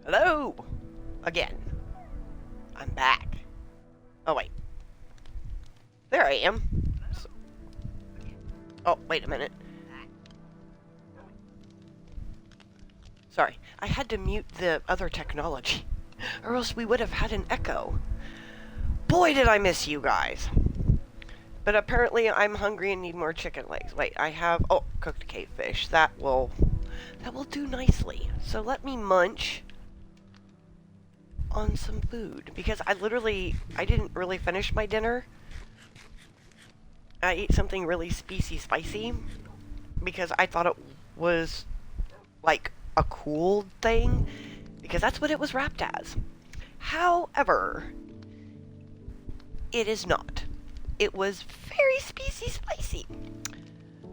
Hello! Again. I'm back. Oh, wait. There I am. Oh, wait a minute. Sorry. I had to mute the other technology, or else we would have had an echo. Boy, did I miss you guys. But apparently I'm hungry and need more chicken legs. Wait, I have... Oh, cooked cavefish. That will do nicely. So let me munch on some food, because I didn't really finish my dinner. I ate something really spicy because I thought it was like a cool thing, because that's what it was wrapped as. However, it is not. It was very spicy.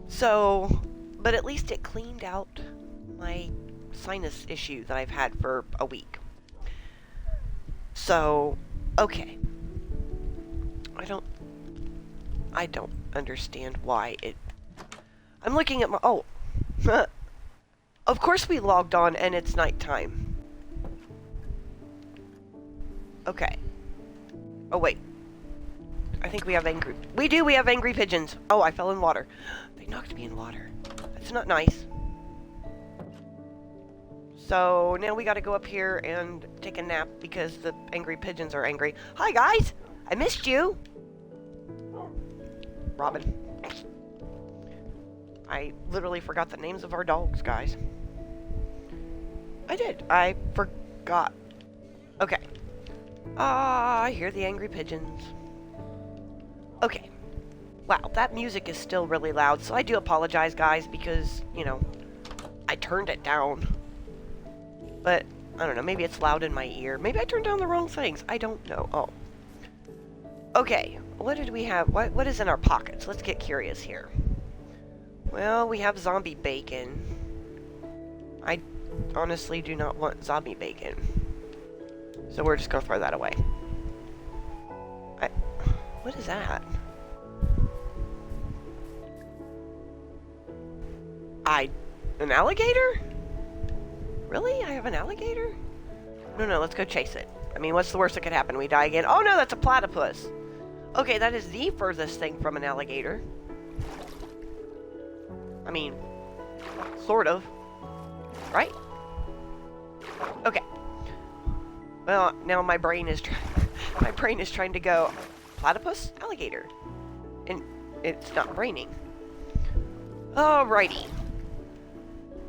So, but at least it cleaned out my sinus issue that I've had for a week. So, okay. I don't understand why it... I'm looking at my... Oh. Of course we logged on and it's nighttime. Okay. Oh, wait. I think we have angry... We have angry pigeons. Oh, I fell in water. They knocked me in water. That's not nice. So, now we gotta go up here and take a nap because the angry pigeons are angry. Hi, guys! I missed you! Robin. I literally forgot the names of our dogs, guys. I did. I forgot. Okay. I hear the angry pigeons. Okay. Wow, that music is still really loud, so I do apologize, guys, because, you know, I turned it down. But, I don't know, maybe it's loud in my ear. Maybe I turned down the wrong things. I don't know. Oh. Okay, what did we have? What is in our pockets? Let's get curious here. Well, we have zombie bacon. I honestly do not want zombie bacon. So we're just gonna throw that away. What is that? An alligator? Really? I have an alligator? No, let's go chase it. I mean, what's the worst that could happen? We die again. Oh no, that's a platypus. Okay, that is the furthest thing from an alligator. I mean, sort of. Right? Okay. Well, now my brain is trying to go platypus, alligator. And it's not braining. Alrighty.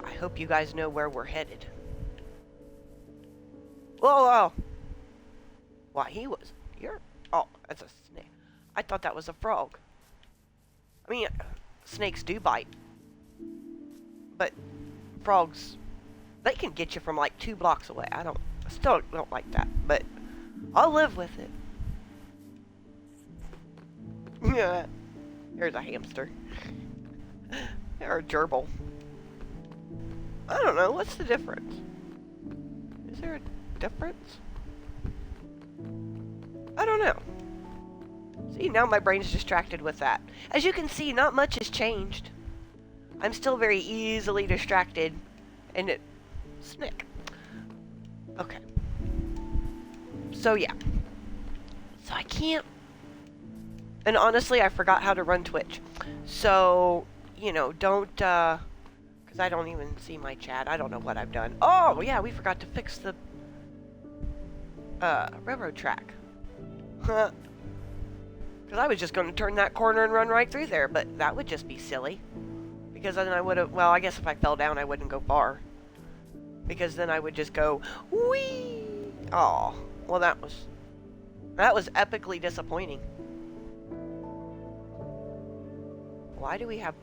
I hope you guys know where we're headed. Whoa. Why, oh, that's a snake. I thought that was a frog. I mean, snakes do bite. But frogs, they can get you from like 2 blocks away. I still don't like that, but I'll live with it. Yeah. There's a hamster. Or a gerbil. I don't know, what's the difference? Is there a difference? I don't know. See, now my brain's distracted with that. As you can see, not much has changed. I'm still very easily distracted. And Snick. Okay. So, yeah. So, I can't... And honestly, I forgot how to run Twitch. So, you know, don't, because I don't even see my chat. I don't know what I've done. Oh, yeah, we forgot to fix the, railroad track. Huh. Because I was just going to turn that corner and run right through there, but that would just be silly. Because then I would have, well, I guess if I fell down, I wouldn't go far. Because then I would just go, whee! Aw, well, that was epically disappointing. Why do we have...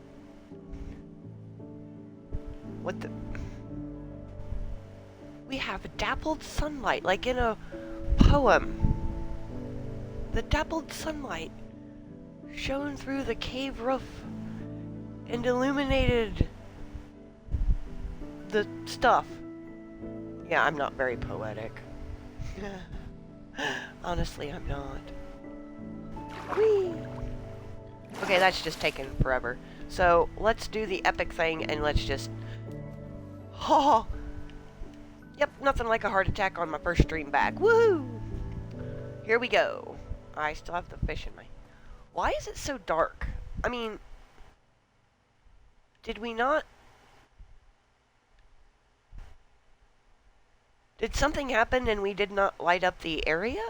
What the... We have dappled sunlight, like in a poem. The dappled sunlight shone through the cave roof and illuminated the stuff. Yeah, I'm not very poetic. Honestly, I'm not. Whee! Okay, that's just taken forever. So, let's do the epic thing and let's just... Oh! Yep, nothing like a heart attack on my first stream back. Woo! Here we go. I still have the fish in my... Why is it so dark? I mean... Did we not... Did something happen and we did not light up the area?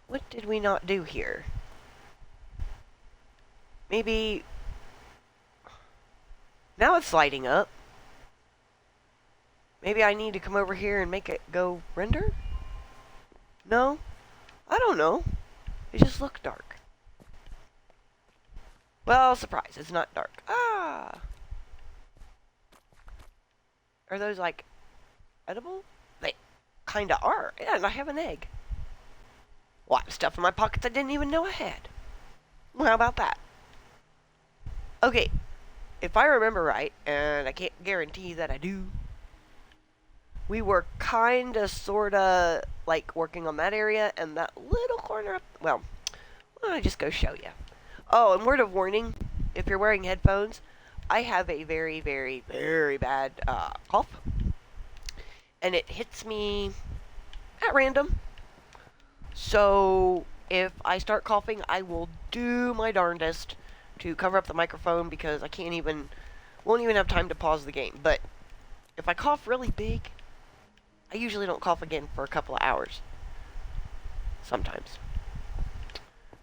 What did we not do here? Maybe... Now it's lighting up. Maybe I need to come over here and make it go render? No? I don't know. It just looked dark. Well, surprise, it's not dark. Ah! Are those, like, edible? They kinda are. Yeah, and I have an egg. Well, I have stuff in my pockets I didn't even know I had. Well, how about that? Okay, if I remember right, and I can't guarantee that I do, we were kinda, sorta, like, working on that area, and that little corner up... Well, why don't I just go show you? Oh, and word of warning, if you're wearing headphones, I have a very, very, very bad cough. And it hits me at random. So, if I start coughing, I will do my darndest to cover up the microphone because I won't even have time to pause the game. But if I cough really big, I usually don't cough again for a couple of hours. Sometimes.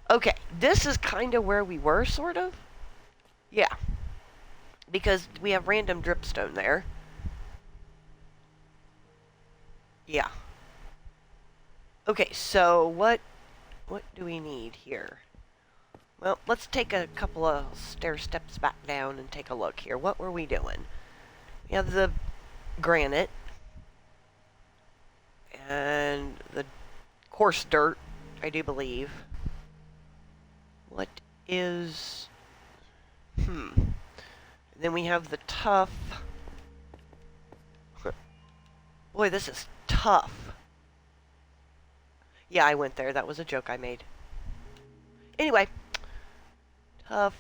Okay, this is kind of where we were, sort of. Yeah. Because we have random dripstone there. Yeah. Okay, so what do we need here? Well, let's take a couple of stair steps back down and take a look here. What were we doing? We have the granite. And the coarse dirt, I do believe. What is... And then we have the tough... Boy, this is tough. Yeah, I went there. That was a joke I made. Anyway. Tough.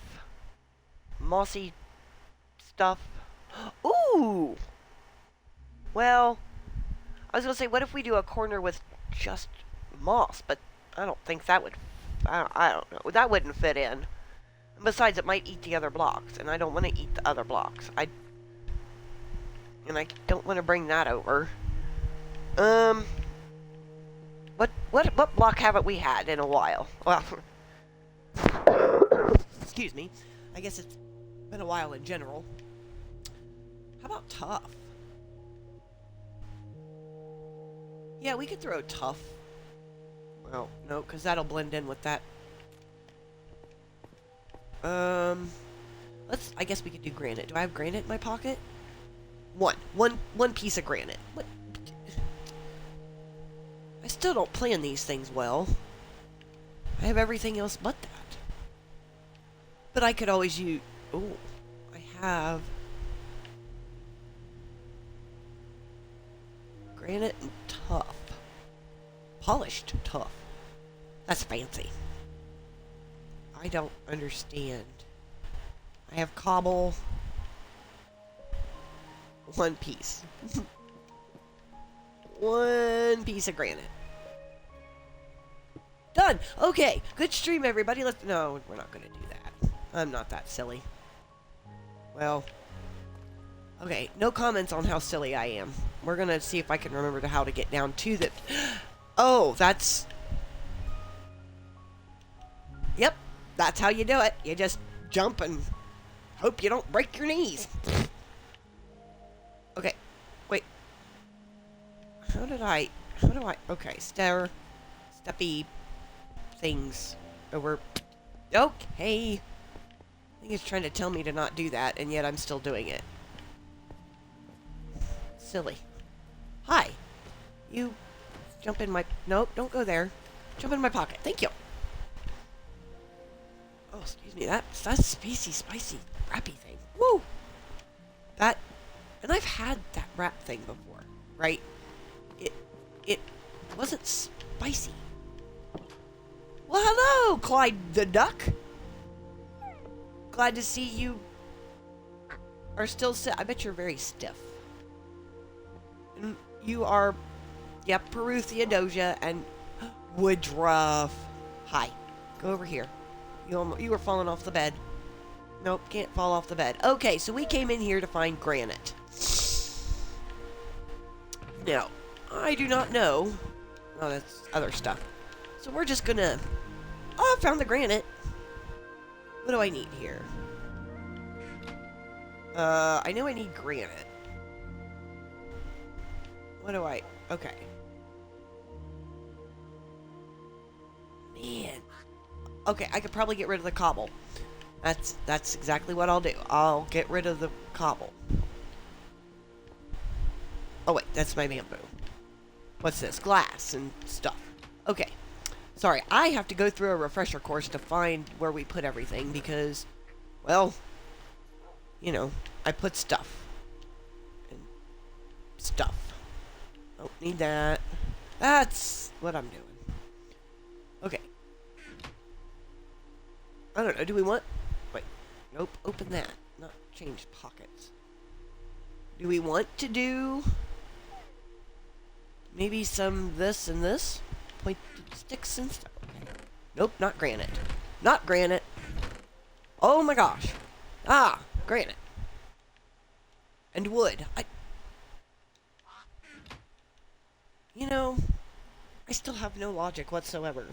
Mossy stuff. Ooh! Well, I was going to say, what if we do a corner with just moss? But I don't think that would... I don't know. That wouldn't fit in. And besides, it might eat the other blocks. And I don't want to eat the other blocks. And I don't want to bring that over. What block haven't we had in a while? Well, excuse me. I guess it's been a while in general. How about tough? Yeah, we could throw tough. Well, no, because that'll blend in with that. I guess we could do granite. Do I have granite in my pocket? One piece of granite. What? I still don't plan these things well. I have everything else but that. But I could always use... Oh, I have... Granite and tough. Polished tough. That's fancy. I don't understand. I have cobble. One piece. One piece of granite. Done! Okay, good stream, everybody. No, we're not gonna do that. I'm not that silly. Well... Okay, no comments on how silly I am. We're gonna see if I can remember how to get down to the... Oh, that's... Yep, that's how you do it. You just jump and hope you don't break your knees. Okay, wait. How do I... Okay, steppy things over... Okay. I think it's trying to tell me to not do that, and yet I'm still doing it. Silly. Hi. You jump in my... Nope, don't go there. Jump in my pocket. Thank you. Oh, excuse me. That's spicy, rappy thing. Woo! That... And I've had that rap thing before, right? It wasn't spicy. Well, hello, Clyde the Duck. Glad to see you are still I bet you're very stiff. You are, yep, Peruthia Doja and Woodruff. Hi. Go over here. You were falling off the bed. Nope, can't fall off the bed. Okay, so we came in here to find granite. Now, I do not know. Oh, that's other stuff. So we're just gonna... Oh, I found the granite. What do I need here? I know I need granite. What do I... Okay. Man. Okay, I could probably get rid of the cobble. That's exactly what I'll do. I'll get rid of the cobble. Oh wait, that's my bamboo. What's this? Glass and stuff. Okay. Sorry, I have to go through a refresher course to find where we put everything because, well, you know, I put stuff. And stuff. Don't need that. That's what I'm doing. Okay. I don't know, do we want... Wait. Nope, open that. Not change pockets. Do we want to do... maybe some this and this? Pointed sticks and stuff. Okay. Nope, not granite. Not granite. Oh my gosh. Ah, granite. And wood. You know, I still have no logic whatsoever.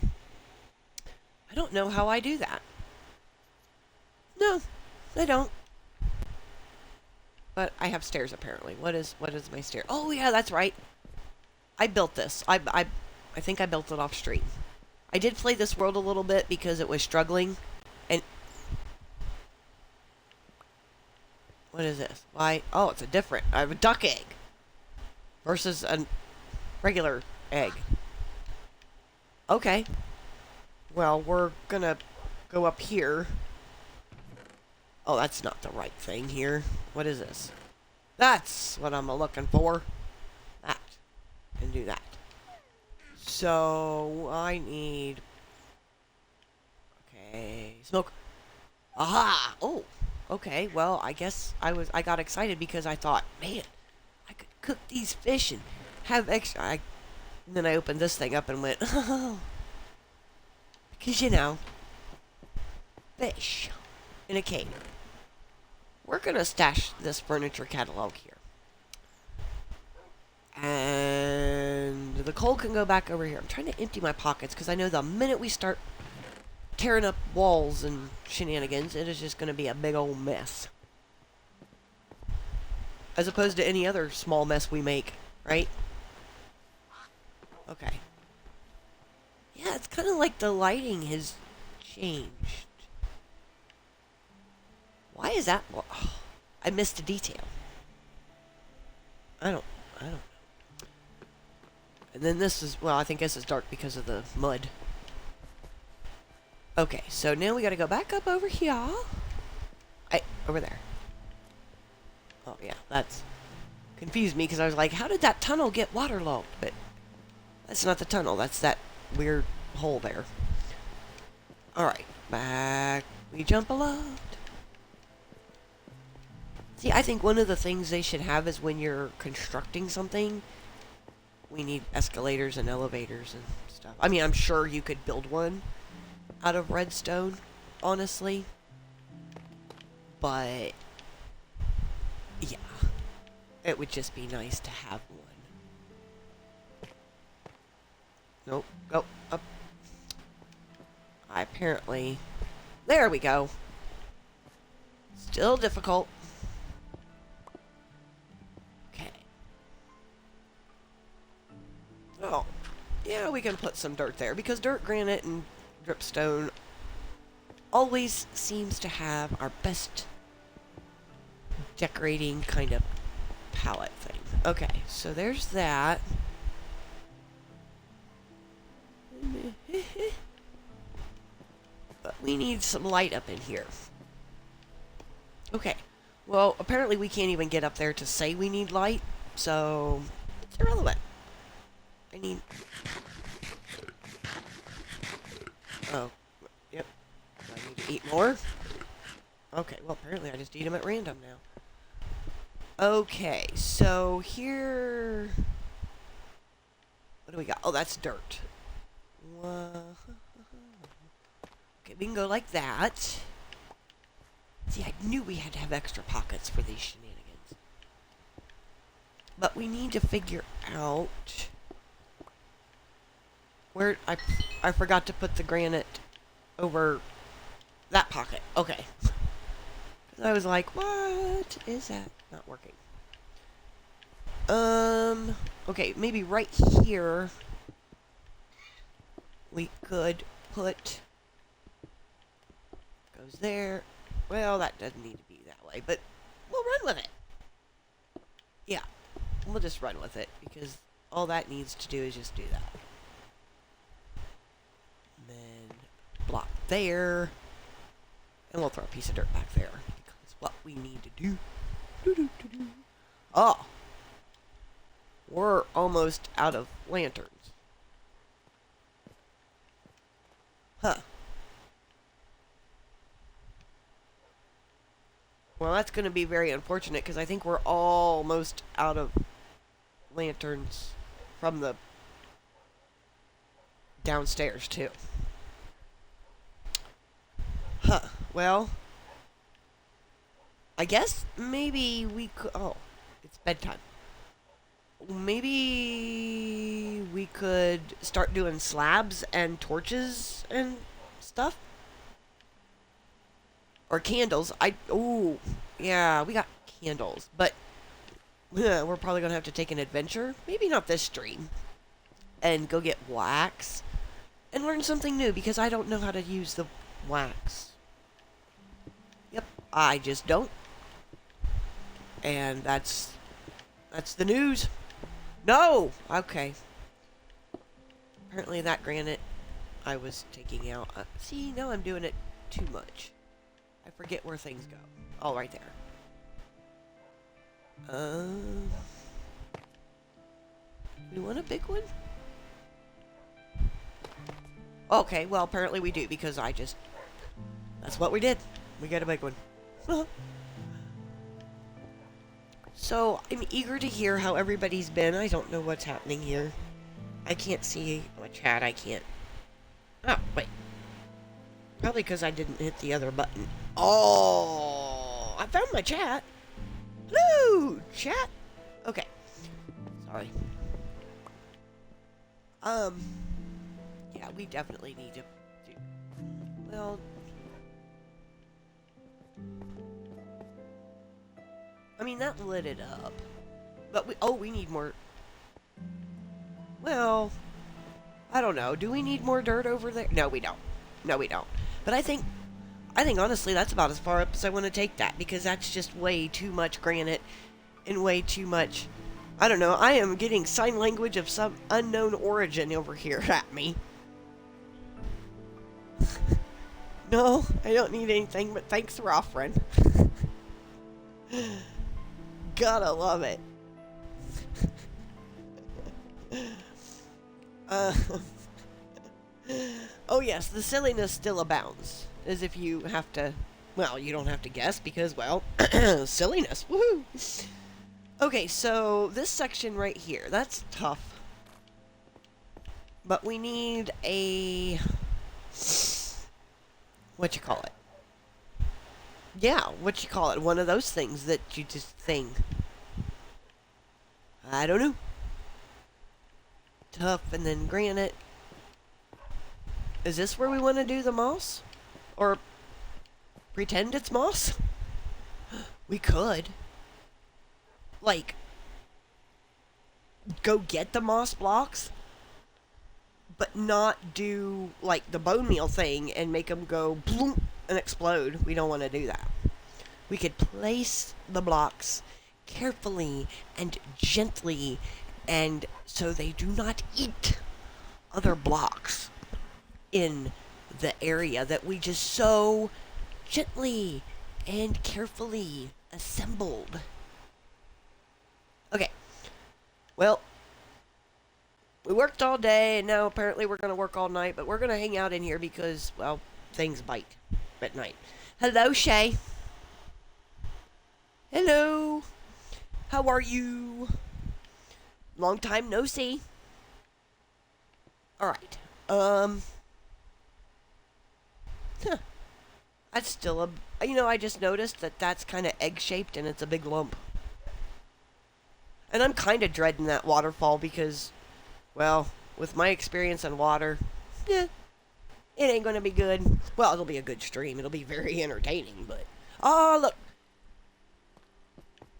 I don't know how I do that. No, I don't. But I have stairs apparently. What is my stair? Oh yeah, that's right. I built this. I think I built it off stream. I did play this world a little bit because it was struggling. And what is this? Why? Oh, it's a different. I have a duck egg versus a regular egg. Okay. Well, we're gonna go up here. Oh, that's not the right thing here. What is this? That's what I'm looking for. That. And do that. So, I need... Okay. Smoke. Aha! Oh! Okay, well, I guess I got excited because I thought, man, I could cook these fish and have extra... And then I opened this thing up and went, oh. Because, you know, fish in a cave. We're gonna stash this furniture catalog here. And the coal can go back over here. I'm trying to empty my pockets because I know the minute we start tearing up walls and shenanigans, it is just gonna be a big old mess. As opposed to any other small mess we make, right? Okay. Yeah, it's kind of like the lighting has changed. Why is that? Oh, I missed a detail. I don't know. And then this is, well, I think this is dark because of the mud. Okay, so now we gotta go back up over here. Over there. Oh, yeah, that's confused me because I was like, how did that tunnel get waterlogged? But that's not the tunnel, that's that weird hole there. Alright, back we jump aloft. See, I think one of the things they should have is when you're constructing something, we need escalators and elevators and stuff. I mean, I'm sure you could build one out of redstone, honestly. But, yeah. It would just be nice to have one. Nope. Go up. Apparently... There we go. Still difficult. Oh, yeah, we can put some dirt there, because dirt, granite, and dripstone always seems to have our best decorating kind of palette thing. Okay, so there's that. But we need some light up in here. Okay, well, apparently we can't even get up there to say we need light, so it's irrelevant. I need... Oh, yep. Do I need to eat more? Okay, well, apparently I just eat them at random now. Okay, so here... What do we got? Oh, that's dirt. Okay, we can go like that. See, I knew we had to have extra pockets for these shenanigans. But we need to figure out... Where... I forgot to put the granite over that pocket. Okay. I was like, what is that? Not working. Okay, maybe right here we could put, goes there. Well, that doesn't need to be that way, but we'll run with it. Yeah, we'll just run with it because all that needs to do is just do that. And then block there. And we'll throw a piece of dirt back there because what we need to do. Oh, we're almost out of lanterns. Huh. Well, that's going to be very unfortunate because I think we're almost out of lanterns from the downstairs, too. Huh. Well, I guess maybe we could... Oh, it's bedtime. Maybe we could start doing slabs and torches and stuff? Or candles. Oh, yeah, we got candles. But we're probably going to have to take an adventure. Maybe not this stream. And go get wax. And learn something new because I don't know how to use the wax. Yep, I just don't. And that's the news. No! Okay. Apparently that granite I was taking out. See, now I'm doing it too much. I forget where things go. Oh, right there. We want a big one? Okay, well, apparently we do, because that's what we did. We got a big one. So, I'm eager to hear how everybody's been. I don't know what's happening here. I can't see my chat. I can't. Oh, wait. Probably because I didn't hit the other button. Oh, I found my chat. Hello, chat. Okay. Sorry. Yeah, we definitely need to do... Well... I mean, that lit it up. But we need more... Well... I don't know. Do we need more dirt over there? No, we don't. No, we don't. But I think honestly that's about as far up as I want to take that, because that's just way too much granite and way too much... I don't know. I am getting sign language of some unknown origin over here at me. No, I don't need anything, but thanks for offering. Gotta love it. Oh yes, the silliness still abounds. As if you have to... Well, you don't have to guess because, well, silliness. Woohoo! Okay, so this section right here, that's tough. But we need a... What you call it? Yeah, what you call it? One of those things that you just thing. I don't know. Tough and then granite. Is this where we want to do the moss? Or pretend it's moss? We could. Like, go get the moss blocks, but not do, like, the bone meal thing and make them go bloom and explode. We don't want to do that. We could place the blocks carefully and gently, and so they do not eat other blocks in the area that we just so gently and carefully assembled. Okay. Well, we worked all day, and now apparently we're going to work all night, but we're going to hang out in here because, well, things bite at night. Hello, Shay. Hello. How are you? Long time no see. Alright. Huh. That's still a... You know, I just noticed that that's kind of egg-shaped and it's a big lump. And I'm kind of dreading that waterfall because, well, with my experience on water, yeah, it ain't going to be good. Well, it'll be a good stream. It'll be very entertaining, but... Oh, look!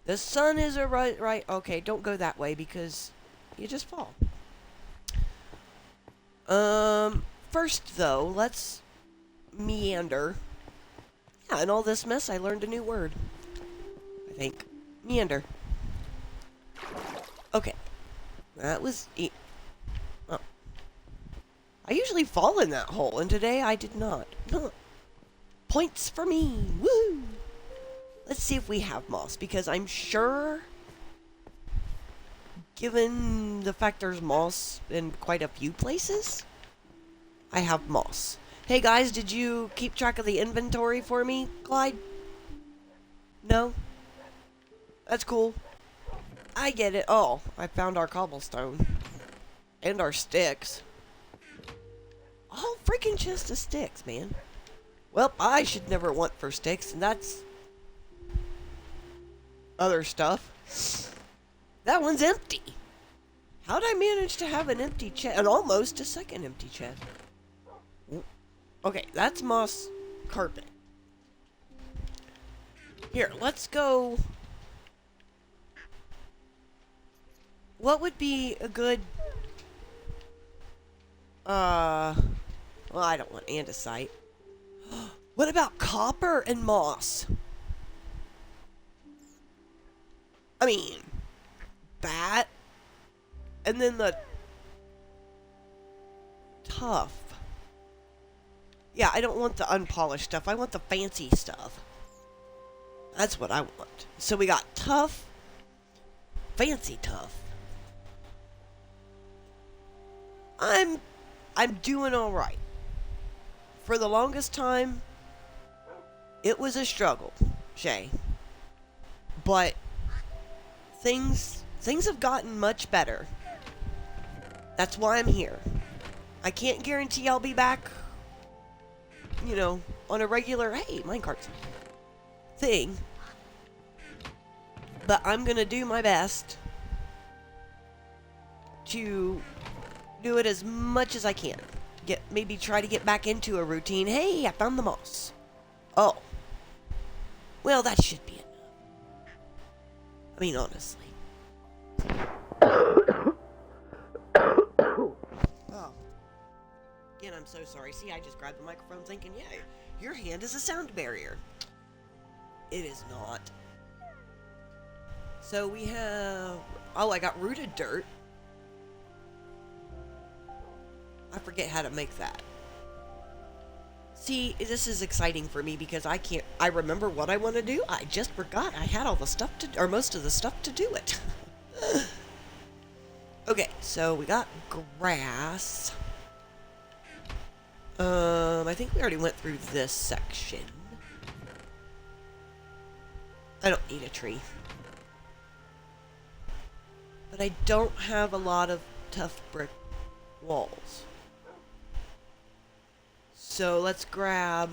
The sun is right... Okay, don't go that way because you just fall. First, though, let's meander. Yeah, in all this mess, I learned a new word. I think. Meander. Okay. That was... Oh. I usually fall in that hole, and today I did not. Points for me! Woo! Let's see if we have moss, because I'm sure... Given the fact there's moss in quite a few places, I have moss. Hey guys, did you keep track of the inventory for me, Clyde? No? That's cool. I get it. Oh, I found our cobblestone. And our sticks. All freaking chest of sticks, man. Well, I should never want for sticks, and that's... other stuff. That one's empty. How'd I manage to have an empty chest? And almost a second empty chest. Okay, that's moss carpet. Here, let's go... What would be a good... Well, I don't want andesite. What about copper and moss? I mean... that... and then the... tough. Yeah, I don't want the unpolished stuff. I want the fancy stuff. That's what I want. So we got tough, fancy tough. I'm doing all right. For the longest time, it was a struggle, Shay. But things have gotten much better. That's why I'm here. I can't guarantee I'll be back, you know, on a regular, hey, minecarts thing. But I'm gonna do my best to do it as much as I can. Maybe try to get back into a routine. Hey, I found the moss. Oh. Well, that should be enough. I mean, honestly. Oh. Again, I'm so sorry. See, I just grabbed the microphone thinking, yeah, your hand is a sound barrier. It is not. So we have... oh, I got rooted dirt. I forget how to make that. See, this is exciting for me because I remember what I want to do. I just forgot I had all the stuff or most of the stuff to do it. Okay, so we got grass. I think we already went through this section. I don't need a tree. But I don't have a lot of tough brick walls. So let's grab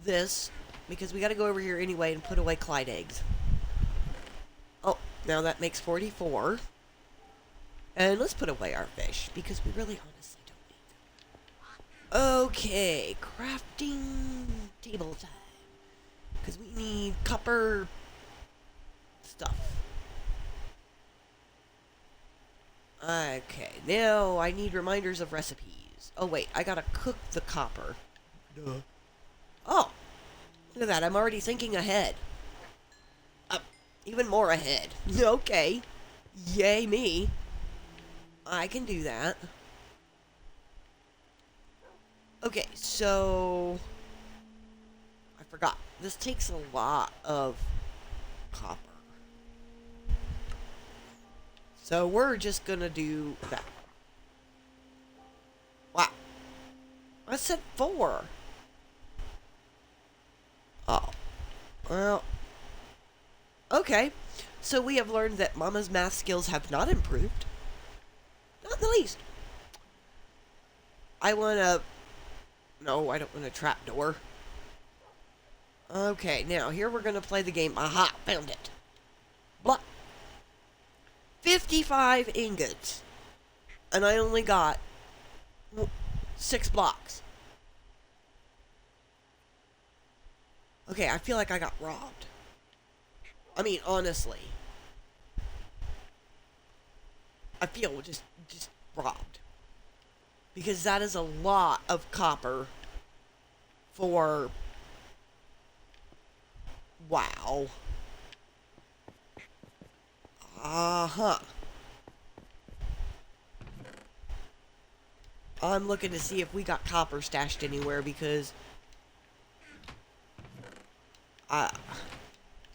this, because we gotta go over here anyway and put away Clyde eggs. Oh, now that makes 44. And let's put away our fish, because we really honestly don't need them. Okay, crafting table time. Because we need copper stuff. Okay, now I need reminders of recipes. Oh wait, I gotta cook the copper. Duh. Oh, look at that, I'm already thinking ahead. Even more ahead. Okay. Yay me. I can do that. Okay, so... I forgot. This takes a lot of copper. So we're just gonna do that. Wow. I said 4. Oh. Well. Okay. So we have learned that Mama's math skills have not improved. Not in the least. I want a... No, I don't want a trapdoor. Okay, now here we're going to play the game. Aha, found it. Block. 55 ingots. And I only got 6 blocks. Okay, I feel like I got robbed. I mean, honestly. I feel just robbed. Because that is a lot of copper for... Wow. Uh-huh. I'm looking to see if we got copper stashed anywhere because...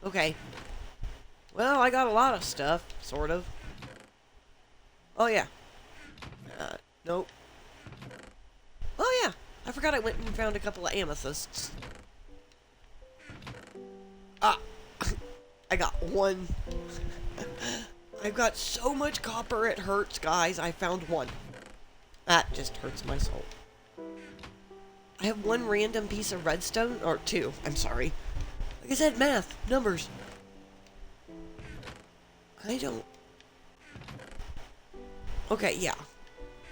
Okay. Well, I got a lot of stuff, sort of. Oh, yeah. Nope. Oh, yeah. I forgot I went and found a couple of amethysts. Ah. I got one. I've got so much copper it hurts, guys. I found one. That just hurts my soul. I have one random piece of redstone. Or 2. I'm sorry. Like I said, math. Numbers. I don't... Okay, yeah.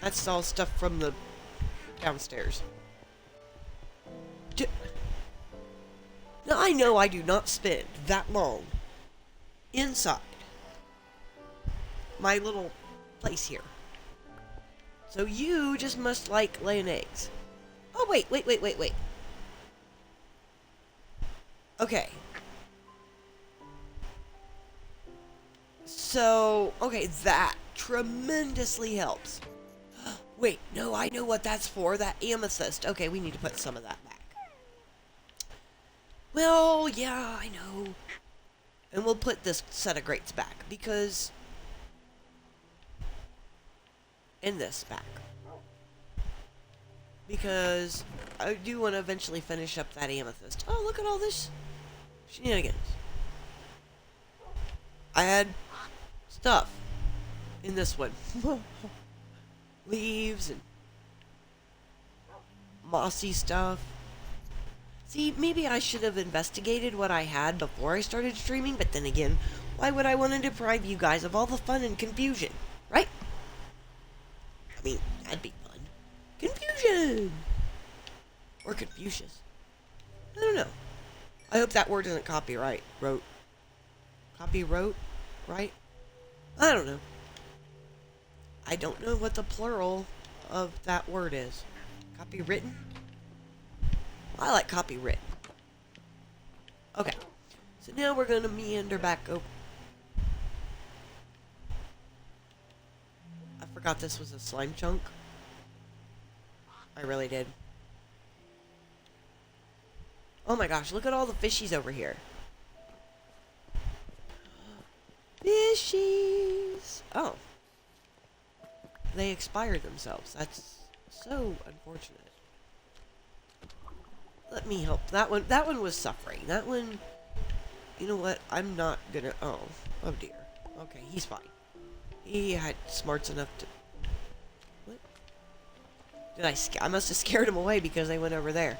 That's all stuff from the downstairs. Now, I know I do not spend that long inside my little place here. So you just must like laying eggs. Oh, wait. Okay. So, okay, that tremendously helps. Wait, no, I know what that's for. That amethyst. Okay, we need to put some of that back. Well, yeah, I know. And we'll put this set of grates back, because... And this back. Because I do want to eventually finish up that amethyst. Oh, look at all this shenanigans. I had stuff in this one. Leaves and mossy stuff. See, maybe I should have investigated what I had before I started streaming, but then again, why would I want to deprive you guys of all the fun and confusion, right? I mean, that'd be fun. Confusion! Or Confucius. I don't know. I hope that word isn't copyright. Copyright? Right? I don't know. I don't know what the plural of that word is. Copywritten? I like copywritten. Okay. So now we're going to meander back over. I forgot this was a slime chunk. I really did. Oh my gosh, look at all the fishies over here. Fishies! Oh. They expired themselves. That's so unfortunate. Let me help. That one was suffering. That one... You know what? I'm not gonna... Oh dear. Okay, he's fine. He had smarts enough to... What? Did I must have scared him away because they went over there.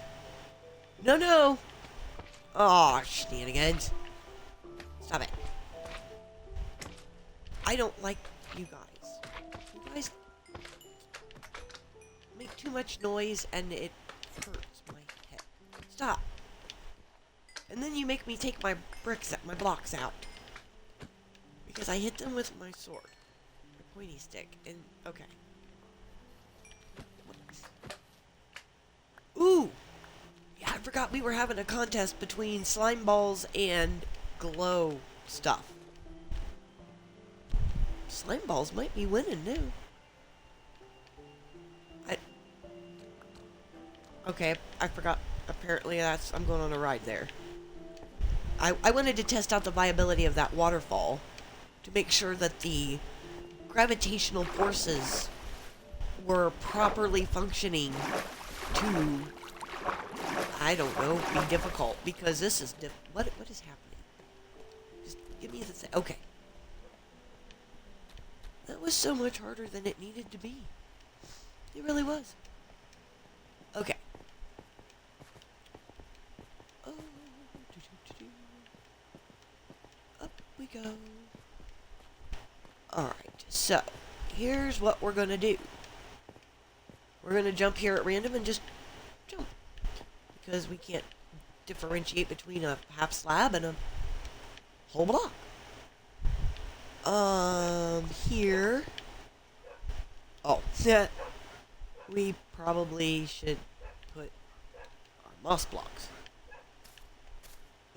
No! Aw, shenanigans. Stop it. I don't like you guys. You guys make too much noise and it hurts my head. Stop. And then you make me take my blocks out. Because I hit them with my sword. My pointy stick. And, okay. Ooh! Yeah, I forgot we were having a contest between slime balls and glow stuff. Slime balls might be winning now. Okay, I forgot. Apparently I'm going on a ride there. I wanted to test out the viability of that waterfall to make sure that the gravitational forces were properly functioning to, I don't know, be difficult, because this is what is happening? Just Give me the thing. Okay. That was so much harder than it needed to be. It really was. Okay. Oh, up we go. Alright, so here's what we're gonna do. We're gonna jump here at random and just jump. Because we can't differentiate between a half slab and a whole block. Here. Oh, we probably should put our moss blocks.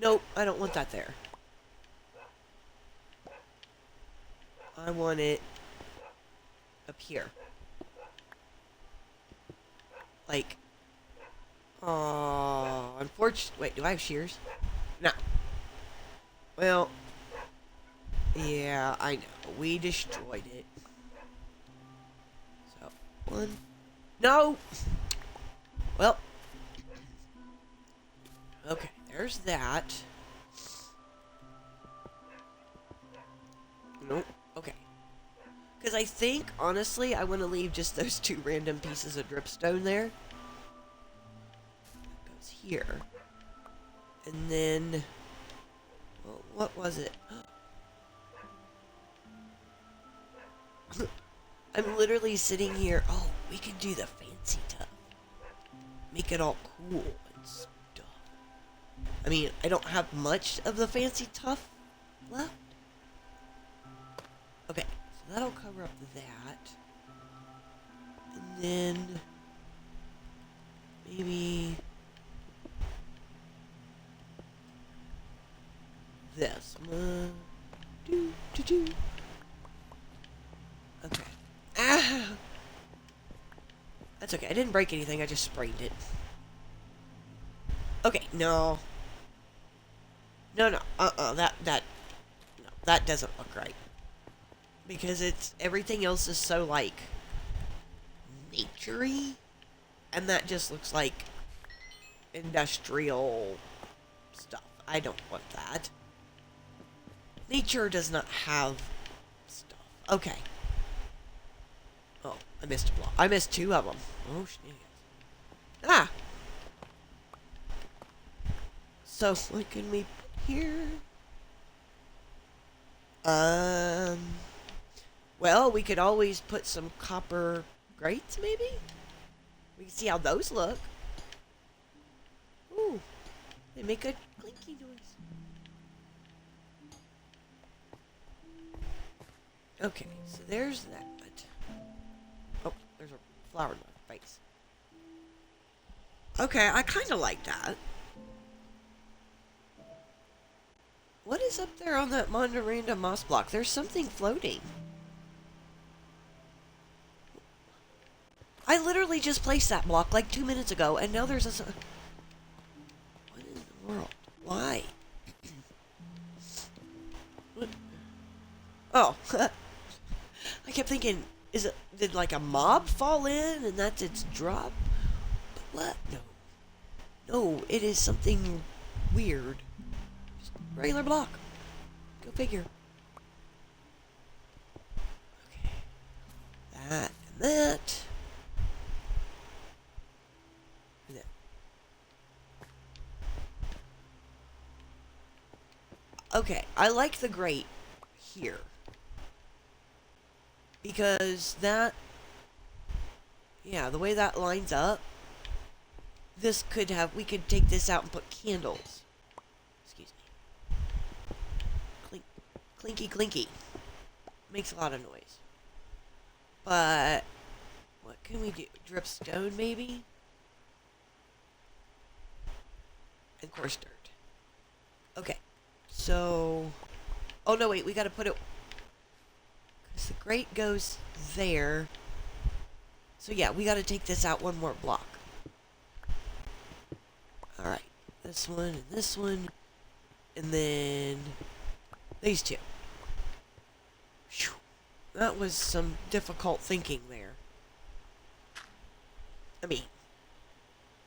Nope, I don't want that there. I want it up here. Like, unfortunately, wait, do I have shears? No. Well, yeah, I know. We destroyed it. So, one. No! Well. Okay, there's that. Nope. Okay. Because I think, honestly, I want to leave just those 2 random pieces of dripstone there. That goes here. And then... well, what was it? I'm literally sitting here. Oh, we can do the fancy stuff. Make it all cool and stuff. I mean, I don't have much of the fancy stuff left. Okay, so that'll cover up that. And then... maybe... this. Okay. Ah! That's okay. I didn't break anything. I just sprained it. Okay, no. No. That doesn't look right. Because everything else is so, like, nature-y. And that just looks like industrial stuff. I don't want that. Nature does not have stuff. Okay. Oh, I missed a block. I missed 2 of them. Oh, shit. Ah! So, what can we put here? Well, we could always put some copper grates, maybe? We can see how those look. Ooh, they make a clinky noise. Okay, so there's that. Oh, there's a flower in my face. Okay, I kind of like that. What is up there on that Mondaranda moss block? There's something floating. I literally just placed that block like 2 minutes ago, and now there's a... what in the world? Why? What? Oh. I kept thinking, did like a mob fall in and that's its drop? But what? No. No, it is something weird. Just a regular block. Go figure. Okay. That and that. And that. Okay, I like the grate here. Because that, yeah, the way that lines up, we could take this out and put candles. Excuse me. Clink, clinky, clinky. Makes a lot of noise. But, what can we do? Dripstone, maybe? And coarse dirt. Okay, so, oh no, wait, we gotta put it... the grate goes there. So yeah, we gotta take this out 1 more block. Alright. This one and this one. And then these 2. Whew. That was some difficult thinking there. I mean,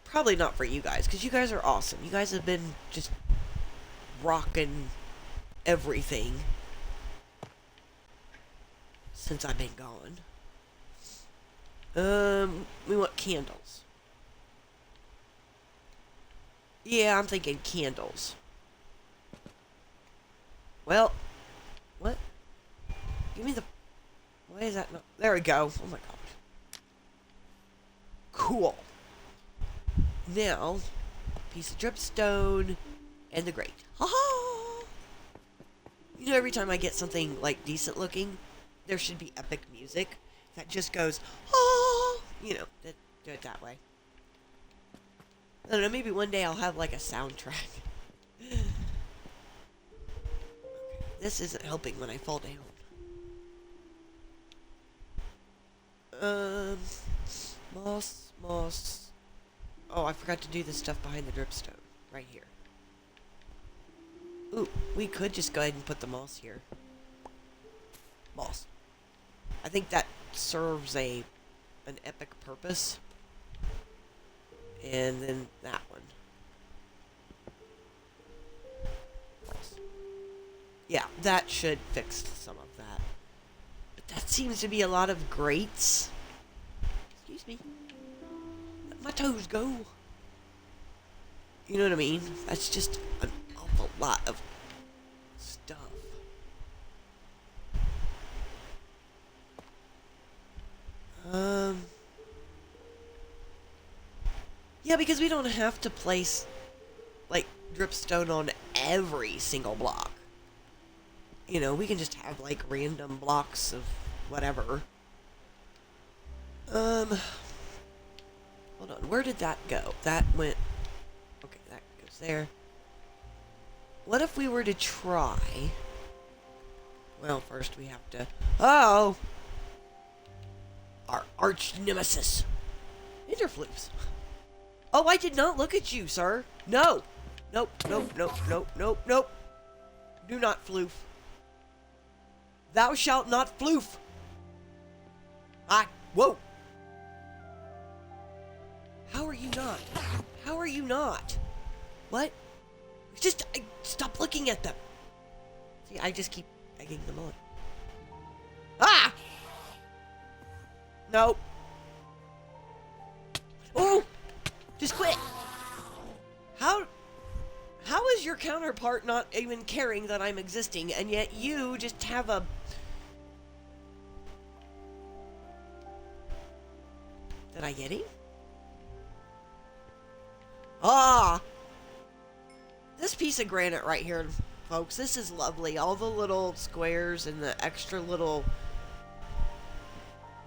probably not for you guys, because you guys are awesome. You guys have been just rocking everything since I've been gone. We want candles. Yeah, I'm thinking candles. Well, what? Give me the... Why is that not... There we go. Oh my god. Cool. Now, piece of dripstone and the grate. Ha-ha! You know, every time I get something, like, decent looking, there should be epic music that just goes, ah! You know, do it that way. I don't know, maybe one day I'll have, like, a soundtrack. This isn't helping when I fall down. Moss. Oh, I forgot to do the stuff behind the dripstone. Right here. Ooh, we could just go ahead and put the moss here. Moss. I think that serves an epic purpose. And then that one. Moss. Yeah, that should fix some of that. But that seems to be a lot of grates. Excuse me. Let my toes go. You know what I mean? That's just an awful lot of stuff. Yeah, because we don't have to place, like, dripstone on every single block. You know, we can just have, like, random blocks of whatever. Hold on, where did that go? That went... Okay, that goes there. What if we were to try... Well, first we have to... Oh! Our arch nemesis. Interfloofs. Oh, I did not look at you, sir. No! Nope. Do not floof. Thou shalt not floof. Whoa! How are you not? How are you not? What? Just, stop looking at them. See, I just keep egging them on. Ah! Nope. Oh! Just quit. How is your counterpart not even caring that I'm existing, and yet you just have a... Did I get him? Ah! This piece of granite right here, folks, this is lovely. All the little squares and the extra little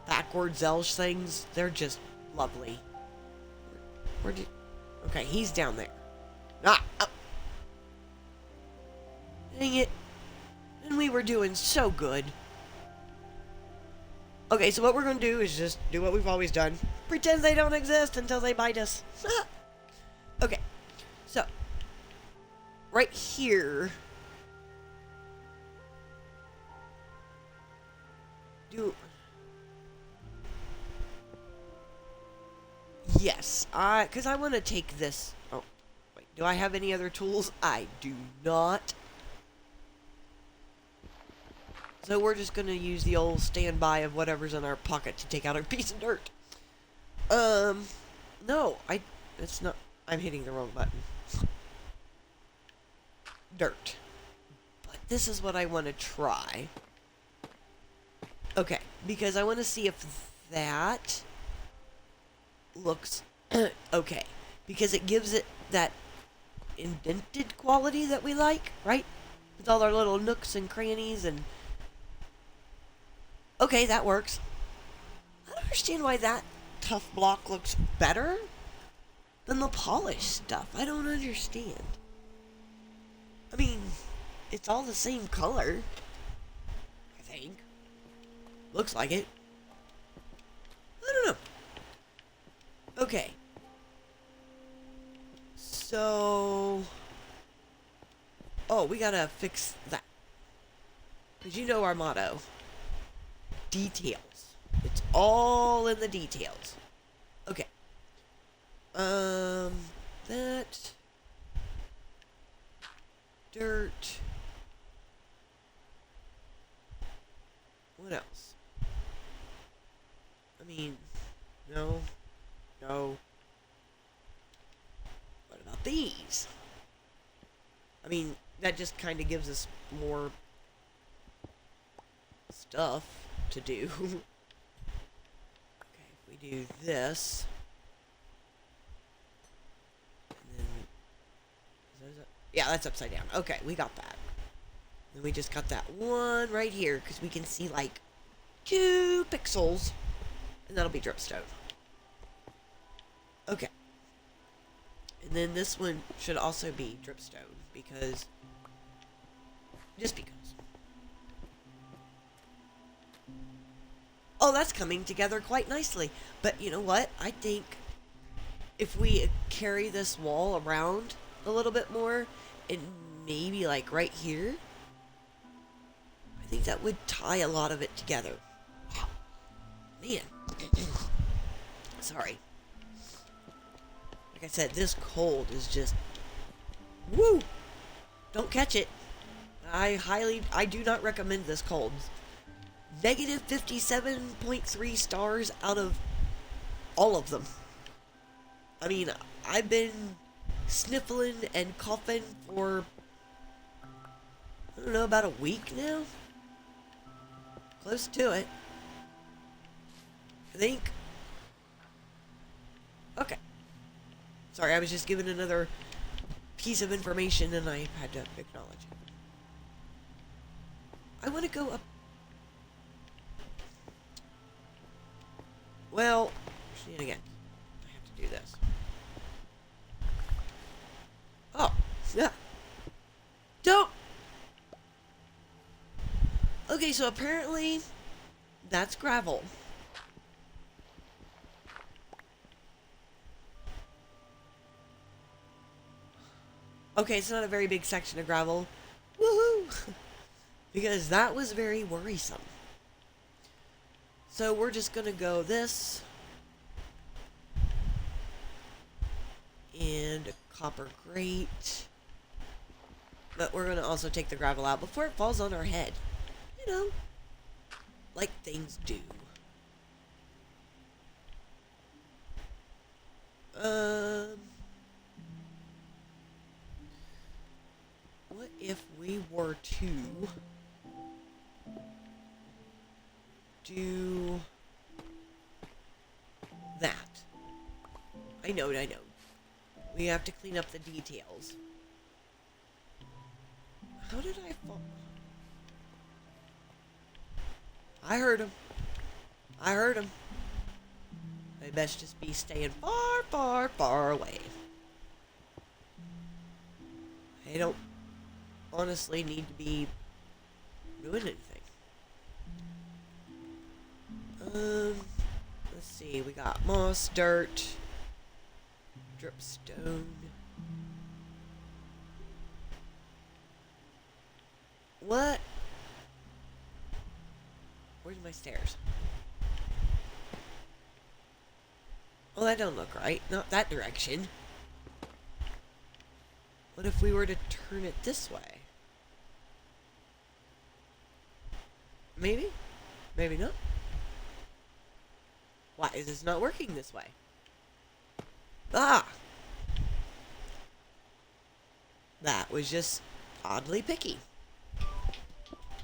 backwards Zelsh things, they're just lovely. Where did... Okay, he's down there. Ah! Oh. Dang it. And we were doing so good. Okay, so what we're going to do is just do what we've always done. Pretend they don't exist until they bite us. Okay. So. Right here. Yes, because I want to take this... Oh, wait, do I have any other tools? I do not. So we're just going to use the old standby of whatever's in our pocket to take out a piece of dirt. No, it's not... I'm hitting the wrong button. Dirt. But this is what I want to try. Okay, because I want to see if that... looks okay, because it gives it that indented quality that we like, right? With all our little nooks and crannies and... Okay, that works. I don't understand why that tough block looks better than the polished stuff. I don't understand. I mean, it's all the same color, I think. Looks like it. I don't know. Okay. So... Oh, we gotta fix that. Because you know our motto. Details. It's all in the details. Okay. That... Dirt... What else? I mean, no. No. What about these? I mean, that just kind of gives us more stuff to do. Okay, if we do this. And then, yeah, that's upside down. Okay, we got that. And we just got that one right here, because we can see, like, 2 pixels. And that'll be dripstone. Okay. And then this one should also be dripstone, because... just because. Oh, that's coming together quite nicely. But you know what? I think if we carry this wall around a little bit more, and maybe like right here, I think that would tie a lot of it together. Wow. Man. Sorry. Like I said, this cold is just... woo! Don't catch it. I do not recommend this cold. Negative 57.3 stars out of all of them. I mean, I've been sniffling and coughing for, I don't know, about a week now? Close to it. I think. Okay. Sorry, I was just given another piece of information and I had to acknowledge it. I want to go up. Well, again, I have to do this. Oh, yeah. Don't. Okay, so apparently that's gravel. Okay, it's not a very big section of gravel. Woohoo! Because that was very worrisome. So we're just going to go this. And a copper grate. But we're going to also take the gravel out before it falls on our head. You know, like things do. What if we were to do that? I know. We have to clean up the details. How did I fall? I heard him. I best just be staying far away. I don't honestly need to be doing anything. Let's see. We got moss, dirt, dripstone. What? Where's my stairs? Well, that don't look right. Not that direction. What if we were to turn it this way? Maybe? Maybe not. Why is this not working this way? Ah! That was just oddly picky.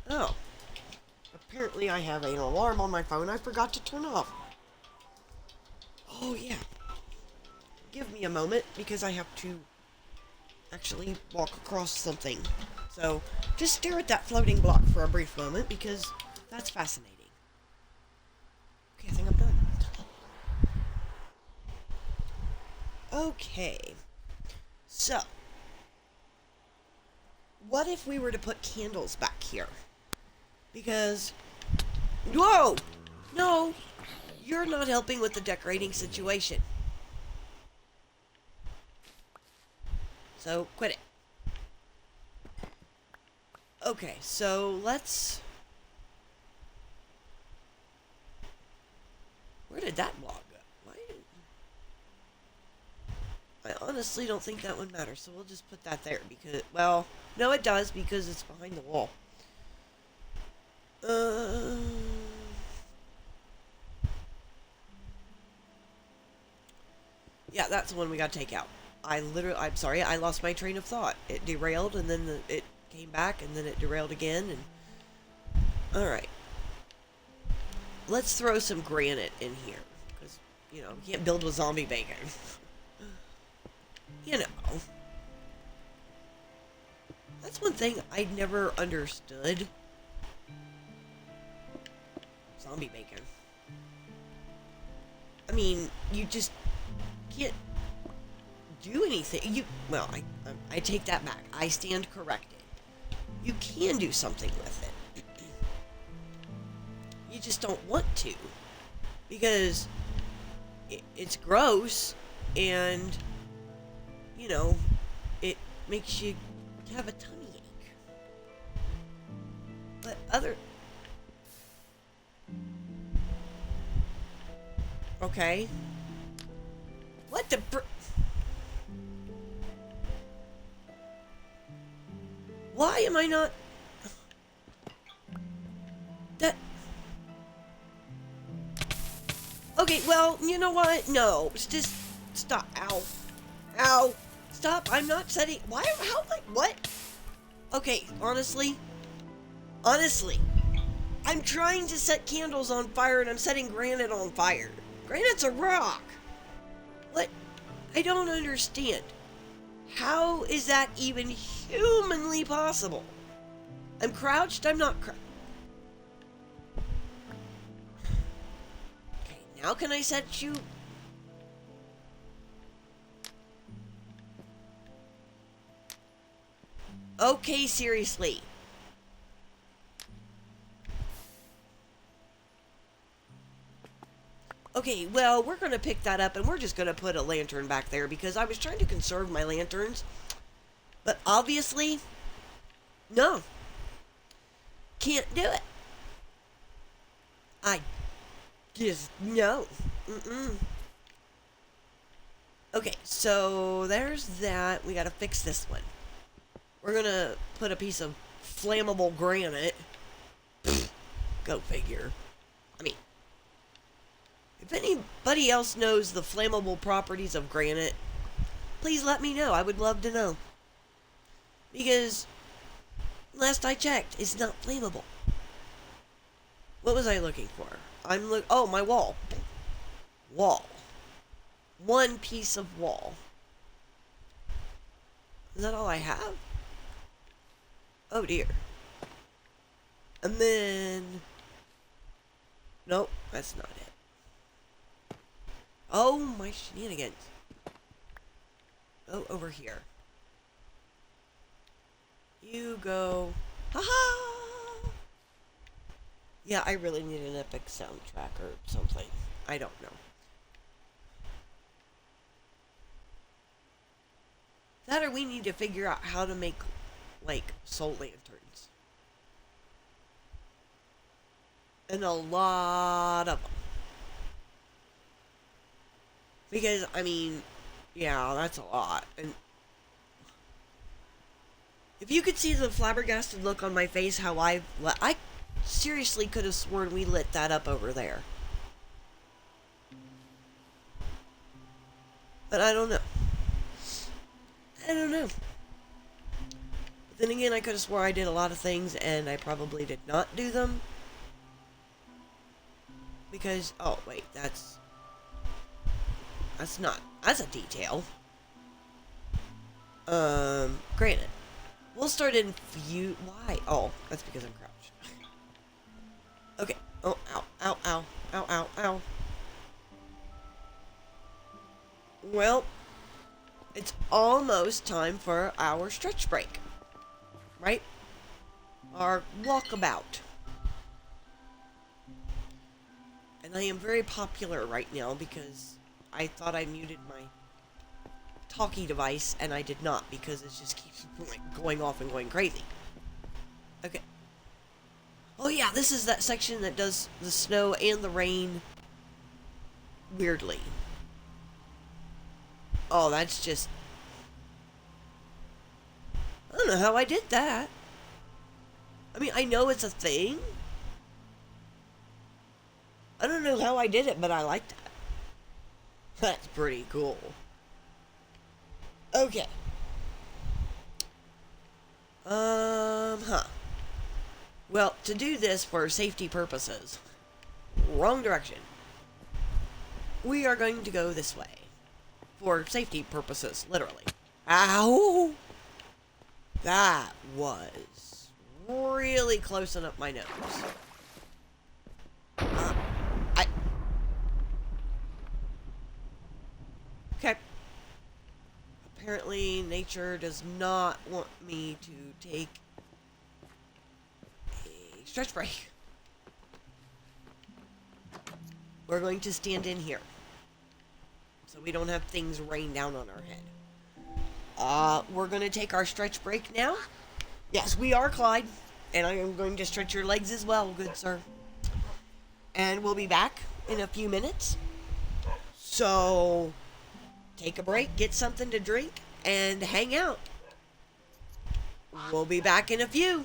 Oh. Apparently I have an alarm on my phone I forgot to turn off. Oh, yeah. Give me a moment, because I have to actually walk across something. So, just stare at that floating block for a brief moment, because that's fascinating. Okay, I think I'm done. Okay. So, what if we were to put candles back here? Because... whoa! No! You're not helping with the decorating situation. So, quit it. Okay, so let's... where did that block go? Why? I honestly don't think that would matter, so we'll just put that there because... well, no it does because it's behind the wall. Yeah, that's the one we gotta take out. I'm sorry, I lost my train of thought. It derailed and then it came back and then it derailed again and... Alright. Let's throw some granite in here. Because, you know, we can't build with zombie bacon. You know. That's one thing I never understood. Zombie bacon. I mean, you just can't do anything. Well, I take that back. I stand corrected. You can do something with it. You just don't want to. Because it's gross and, you know, it makes you have a tummy ache. But Okay. What the Why am I not... That... Okay, well, you know what? No, just stop. Ow. Ow. Stop. I'm not setting... Why? How? Like, what? Okay, honestly, I'm trying to set candles on fire and I'm setting granite on fire. Granite's a rock. What? I don't understand. How is that even humanly possible? I'm crouched, I'm not crouched. Okay, now can I set you... Okay, seriously. Okay, well, we're going to pick that up and we're just going to put a lantern back there because I was trying to conserve my lanterns. But obviously, no. Can't do it. I just, no. Okay, so there's that. We got to fix this one. We're going to put a piece of flammable granite. Go figure. I mean, if anybody else knows the flammable properties of granite, please let me know. I would love to know. Because, last I checked, it's not flammable. What was I looking for? Oh, my wall. Wall. One piece of wall. Is that all I have? Oh dear. And then... Nope, that's not it. Oh, my shenanigans. Oh, over here. You go... Ha-ha! Yeah, I really need an epic soundtrack or something. I don't know. That or we need to figure out how to make, like, soul lanterns. And a lot of them. Because, I mean, yeah, that's a lot. And if you could see the flabbergasted look on my face, how I seriously could have sworn we lit that up over there. But I don't know. I don't know. But then again, I could have swore I did a lot of things and I probably did not do them. Because, oh wait, that's a detail. Granted. We'll start in why? Oh, that's because I'm crouched. Okay. Oh, ow, ow, ow, ow, ow, ow. Well, it's almost time for our stretch break. Right? Our walkabout. And I am very popular right now because I thought I muted my talkie device and I did not because it just keeps like going off and going crazy. Okay. Oh yeah, this is that section that does the snow and the rain weirdly. Oh, that's just... I don't know how I did that. I mean, I know it's a thing. I don't know how I did it, but I like That's pretty cool. Okay. Huh. Well, to do this for safety purposes, wrong direction. We are going to go this way. For safety purposes, literally. Ow! That was really close and up my nose. Okay. Apparently, nature does not want me to take a stretch break. We're going to stand in here, so we don't have things rain down on our head. We're going to take our stretch break now. Yes, we are Clyde, and I am going to stretch your legs as well, good sir. And we'll be back in a few minutes. So, take a break, get something to drink, and hang out. We'll be back in a few.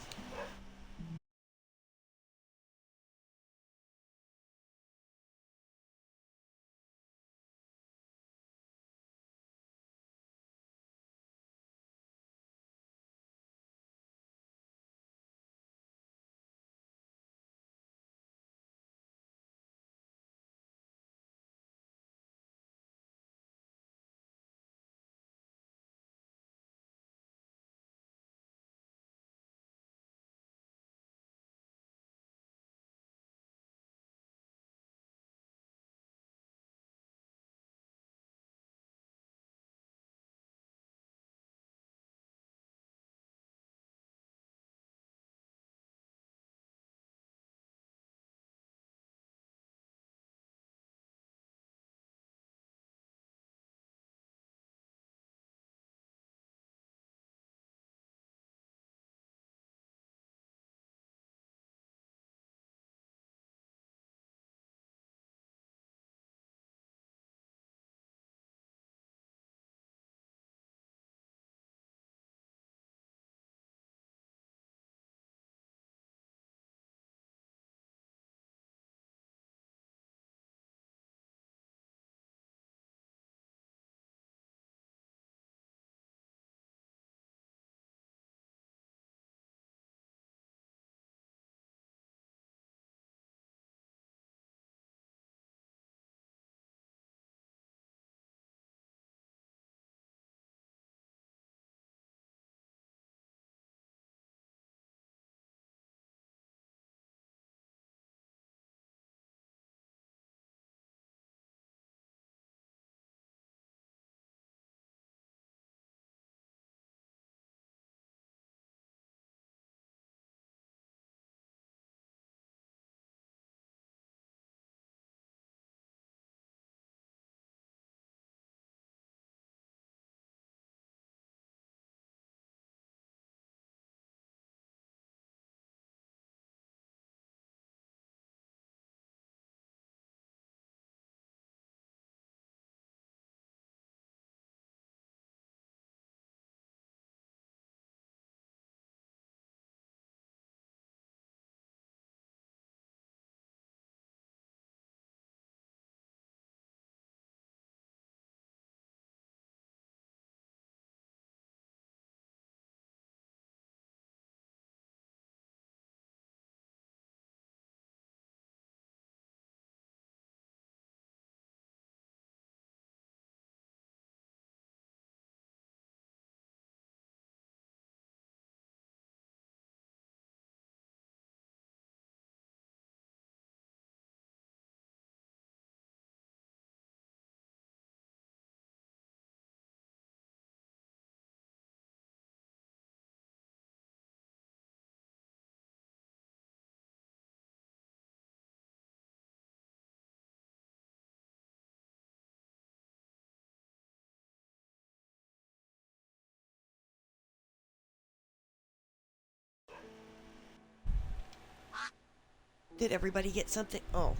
Did everybody get something? Oh.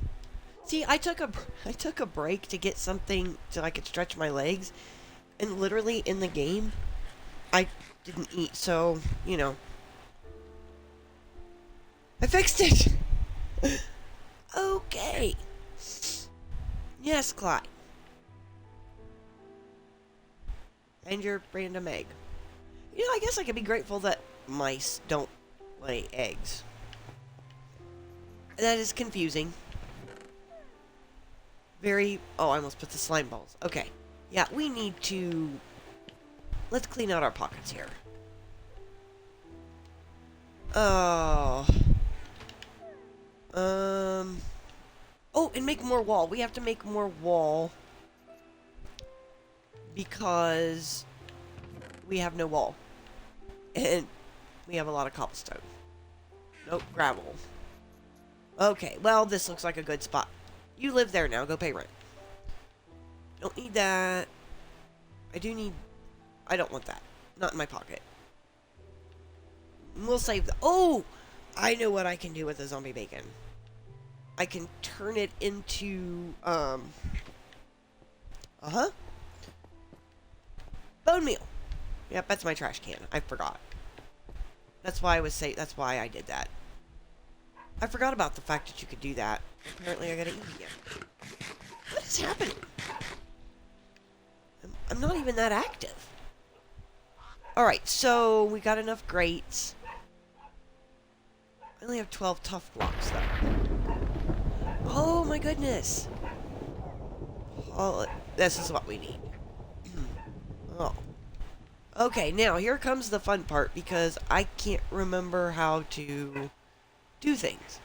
See, I took a break to get something so I could stretch my legs, and literally in the game, I didn't eat, so, you know. I fixed it! Okay. Yes, Clyde. And your random egg. You know, I guess I could be grateful that mice don't lay eggs. That is confusing. Very... Oh, I almost put the slime balls. Okay. Yeah, we need to... Let's clean out our pockets here. Oh... Oh, and make more wall. We have to make more wall. Because... we have no wall. And we have a lot of cobblestone. Nope, gravel. Okay, well, this looks like a good spot. You live there now. Go pay rent. Don't need that. I do need... I don't want that. Not in my pocket. We'll save the... Oh! I know what I can do with the zombie bacon. I can turn it into... Bone meal. Yep, that's my trash can. I forgot. That's why I was saying... That's why I did that. I forgot about the fact that you could do that. Apparently I gotta eat it. What is happening? I'm not even that active. Alright, so we got enough grates. I only have 12 tough blocks, though. Oh, my goodness. Oh, this is what we need. Oh. Okay, now here comes the fun part, because I can't remember how to do things.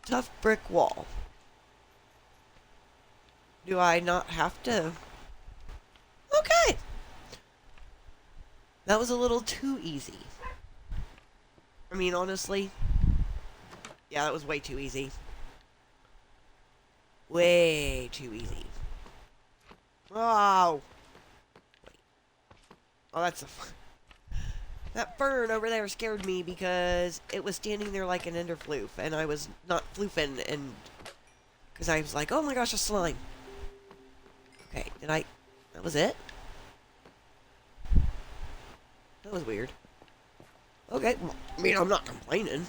Tough brick wall. Do I not have to? Okay. That was a little too easy. I mean, honestly. Yeah, that was way too easy. Way too easy. Oh. Wait. Oh, that's a... That fern over there scared me because it was standing there like an ender floof, and I was not floofing, and... Because I was like, oh my gosh, a slime. Okay, did I... That was it? That was weird. Okay, well, I mean, I'm not complaining.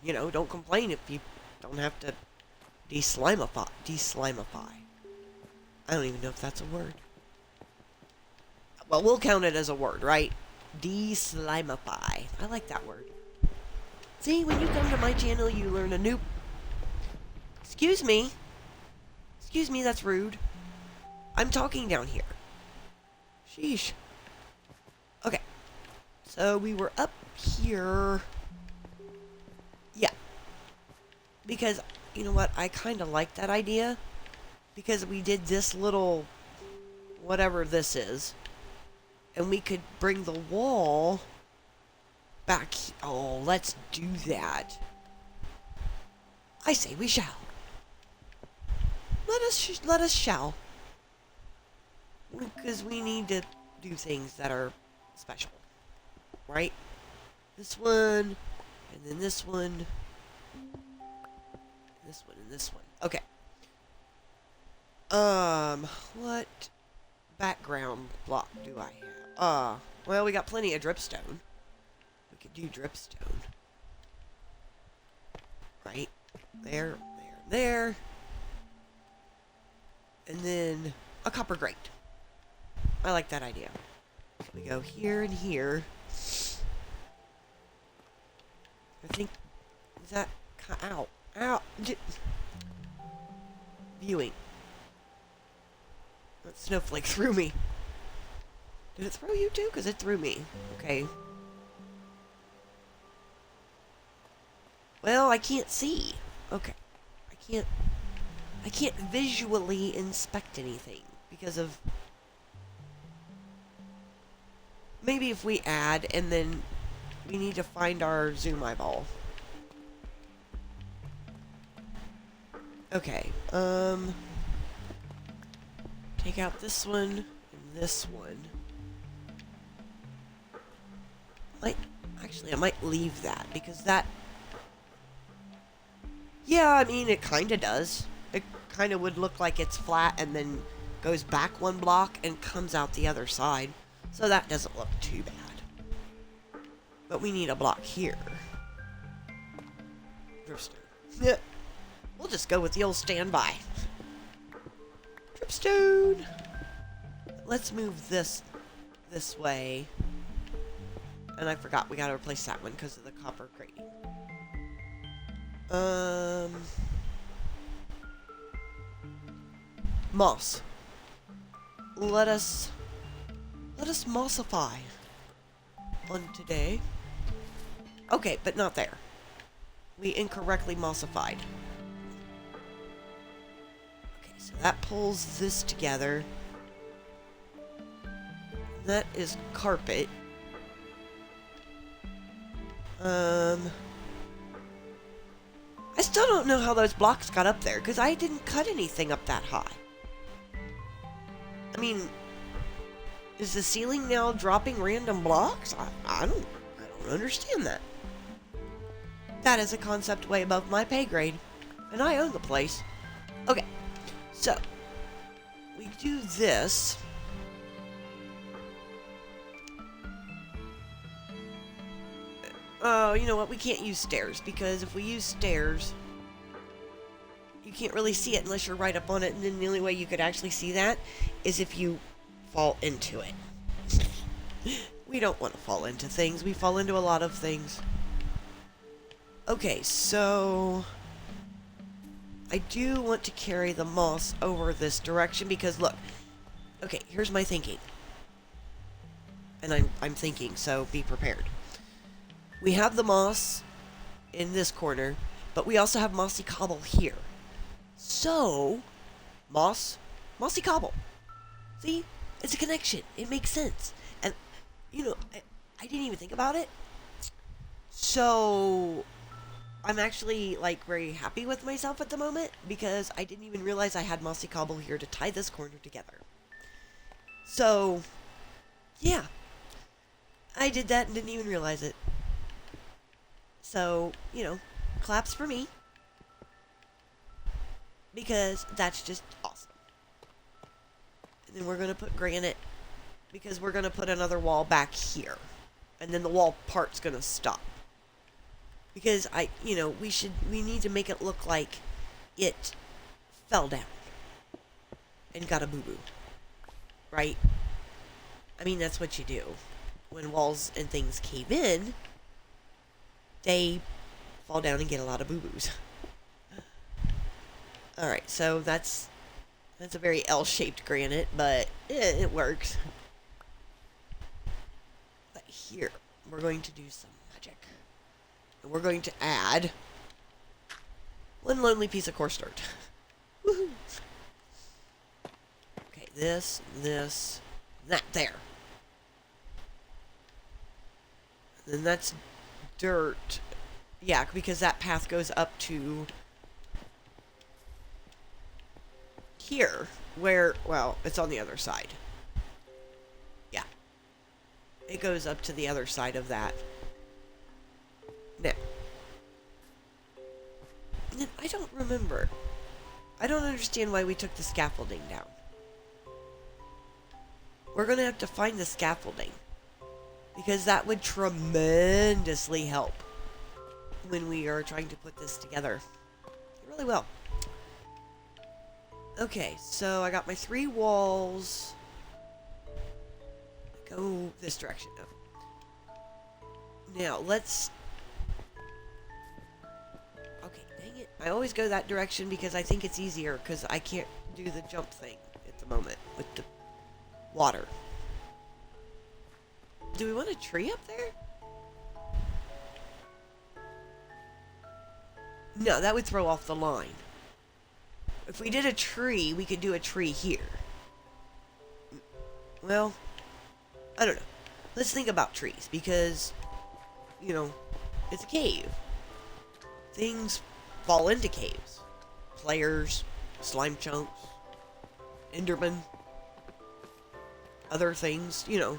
You know, don't complain if you don't have to de-slimify. De-slimify. I don't even know if that's a word. Well, we'll count it as a word, right? De-slimify. I like that word. See, when you come to my channel, you learn a new... Excuse me. Excuse me, that's rude. I'm talking down here. Sheesh. Okay. So, we were up here... Yeah. Because, you know what, I kind of like that idea. Because we did this little... whatever this is. And we could bring the wall... back... Oh, let's do that. I say we shall. Let us shall. Because we need to do things that are special. Right? This one, and then this one, this one, and this one. Okay. What background block do I have? Well, we got plenty of dripstone. We could do dripstone. Right? There, there, there. And then a copper grate. I like that idea. We go here and here. I think... Is that... Ow. Ow. Viewing. That snowflake threw me. Did it throw you too? Because it threw me. Okay. Well, I can't see. Okay. I can't visually inspect anything because of... Maybe if we add and then we need to find our zoom eyeball. Okay, take out this one and this one. Actually, I might leave that because that... Yeah, I mean, it kinda does. It kinda would look like it's flat and then goes back one block and comes out the other side. So that doesn't look too bad. But we need a block here. Dripstone. Yeah. We'll just go with the old standby. Dripstone. let's move this way. And I forgot we gotta replace that one because of the copper grating. Moss. Let us mossify on today. Okay, but not there. We incorrectly mossified. Okay, so that pulls this together. That is carpet. I still don't know how those blocks got up there, because I didn't cut anything up that high. I mean, is the ceiling now dropping random blocks? I don't understand that. That is a concept way above my pay grade, and I own the place. Okay, so we do this. Oh, you know what? We can't use stairs, because if we use stairs, you can't really see it unless you're right up on it, and then the only way you could actually see that is if you fall into it. We don't want to fall into things. We fall into a lot of things. Okay, so I do want to carry the moss over this direction because look. Okay, here's my thinking. And I'm thinking, so be prepared. We have the moss in this corner, but we also have mossy cobble here. So, mossy cobble. See? It's a connection. It makes sense. And, you know, I didn't even think about it. So, I'm actually, like, very happy with myself at the moment because I didn't even realize I had mossy cobble here to tie this corner together. So, yeah. I did that and didn't even realize it. So, you know, claps for me. Because that's just awesome. And then we're going to put granite because we're going to put another wall back here. And then the wall part's going to stop. Because we need to make it look like it fell down and got a boo-boo. Right? I mean, that's what you do. When walls and things cave in, they fall down and get a lot of boo-boos. Alright, so that's a very L-shaped granite, but it works. But here, we're going to do some magic. And we're going to add one lonely piece of coarse dirt. Woohoo! Okay, this, that there. And then that's dirt. Yeah, because that path goes up to here, where, well, it's on the other side. Yeah. It goes up to the other side of that. Now. And I don't remember. I don't understand why we took the scaffolding down. We're going to have to find the scaffolding. Because that would tremendously help when we are trying to put this together. It really will. Okay, so I got my 3 walls. Go this direction now. Now, let's... Okay, dang it. I always go that direction because I think it's easier because I can't do the jump thing at the moment with the water. Do we want a tree up there? No, that would throw off the line. If we did a tree, we could do a tree here. Well, I don't know. Let's think about trees, because, you know, it's a cave. Things fall into caves. Players, slime chunks, Enderman, other things, you know.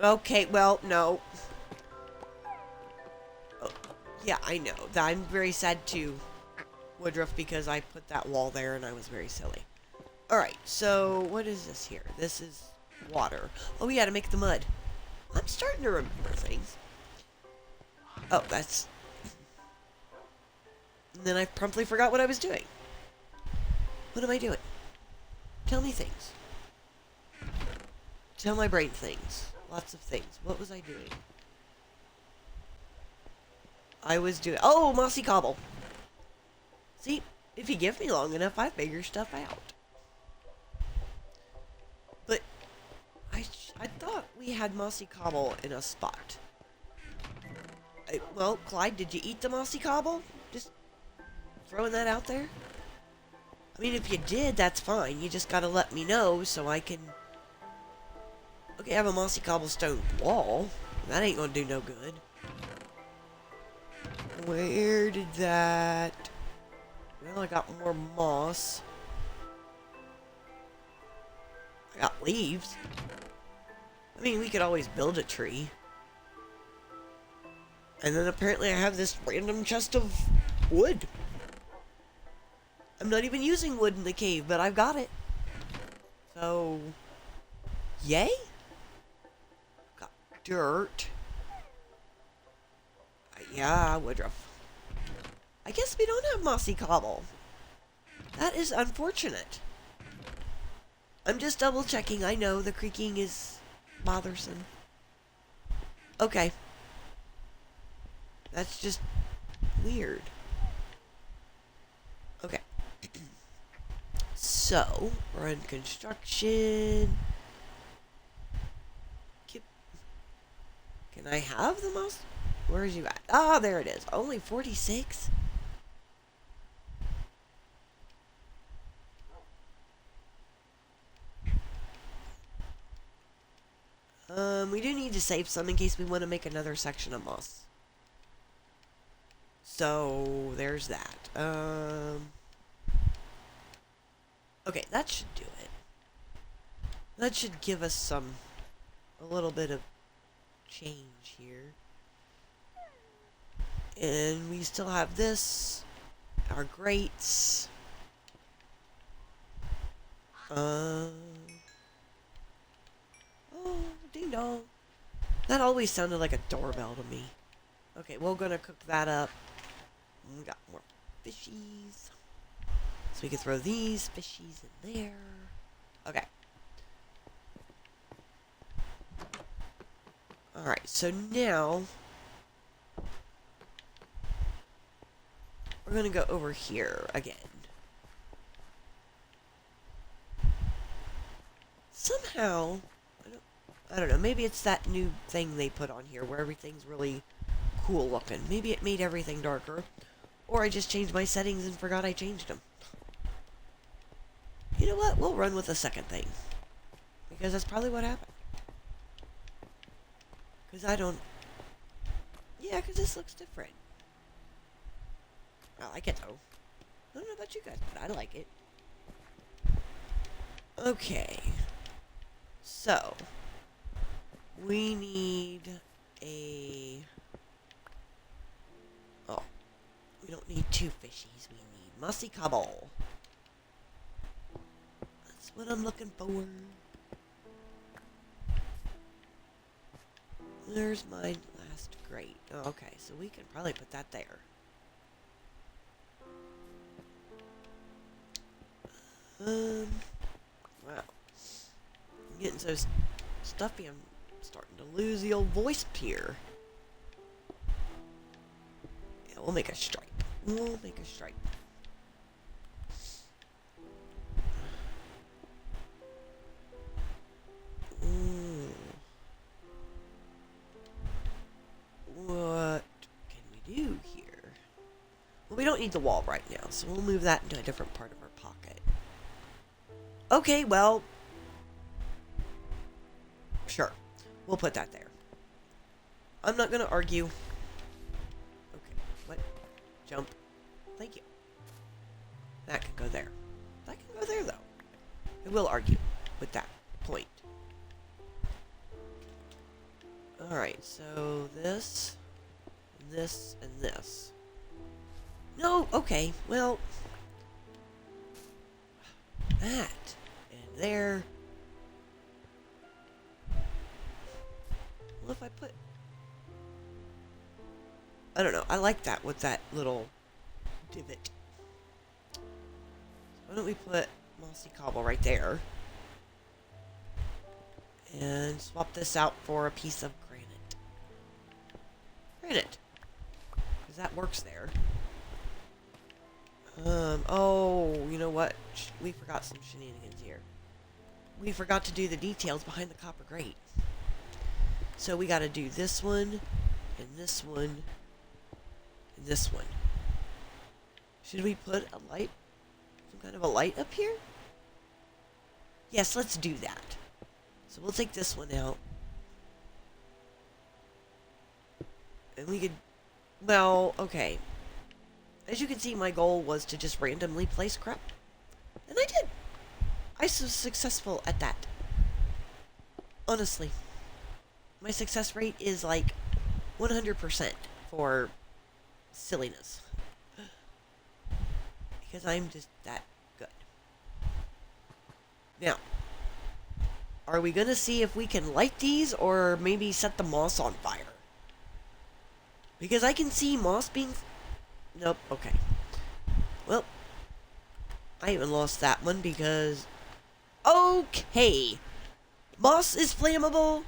Okay, well, no. Oh, yeah, I know. I'm very sad too, Woodruff, because I put that wall there and I was very silly. Alright, so what is this here? This is water. Oh, yeah, to make the mud. I'm starting to remember things. Oh, that's... And then I promptly forgot what I was doing. What am I doing? Tell me things. Tell my brain things. Lots of things. What was I doing? I was doing... Oh, mossy cobble. See, if you give me long enough, I figure stuff out. But I thought we had mossy cobble in a spot. Well, Clyde, did you eat the mossy cobble? Just throwing that out there. I mean, if you did, that's fine. You just gotta let me know so I can... Okay, I have a mossy cobblestone wall. That ain't gonna do no good. Where did that... Well, I got more moss. I got leaves. I mean, we could always build a tree. And then apparently I have this random chest of wood. I'm not even using wood in the cave, but I've got it. So... Yay? Got dirt. Yeah, Woodruff. I guess we don't have mossy cobble. That is unfortunate. I'm just double checking. I know the creaking is bothersome. Okay. That's just weird. Okay. So, we're in construction. Can I have the mouse? Where is you at? Ah, there it is. Only 46? We do need to save some in case we want to make another section of moss. So, there's that. Okay, that should do it. That should give us a little bit of change here. And we still have this, our grates. Oh, ding dong. That always sounded like a doorbell to me. Okay, we're gonna cook that up. We got more fishies. So we can throw these fishies in there. Okay. Alright, so now we're gonna go over here again. Somehow, I don't know, maybe it's that new thing they put on here where everything's really cool looking. Maybe it made everything darker. Or I just changed my settings and forgot I changed them. You know what? We'll run with the second thing. Because that's probably what happened. Because I don't... Yeah, because this looks different. I like it, though. I don't know about you guys, but I like it. Okay. So. We need a... Oh. We don't need two fishies. We need mossy cobble. That's what I'm looking for. There's my last grate. Oh, okay, so we can probably put that there. Wow. I'm getting so stuffy, I'm starting to lose the old voice here. Yeah, we'll make a stripe. We'll make a stripe. What can we do here? Well, we don't need the wall right now, so we'll move that into a different part of our pocket. Okay, well... Sure. We'll put that there. I'm not gonna argue. Okay, what? Jump. Thank you. That can go there. That can go there, though. I will argue with that point. Alright, so this, and this. No, okay, well, that, and there. What if I put, I don't know, I like that with that little divot. Why don't we put mossy cobble right there? And swap this out for a piece of granite. Granite. Because that works there. Oh, you know what? We forgot some shenanigans here. We forgot to do the details behind the copper grate. So we gotta do this one, and this one, and this one. Should we put a light? Some kind of a light up here? Yes, let's do that. So we'll take this one out. And we could... Well, okay. As you can see, my goal was to just randomly place crap. And I did. I was successful at that. Honestly. My success rate is like 100% for silliness. Because I'm just that good. Now, are we going to see if we can light these or maybe set the moss on fire? Because I can see moss being... Nope, okay. Well, I even lost that one because... Okay! Moss is flammable,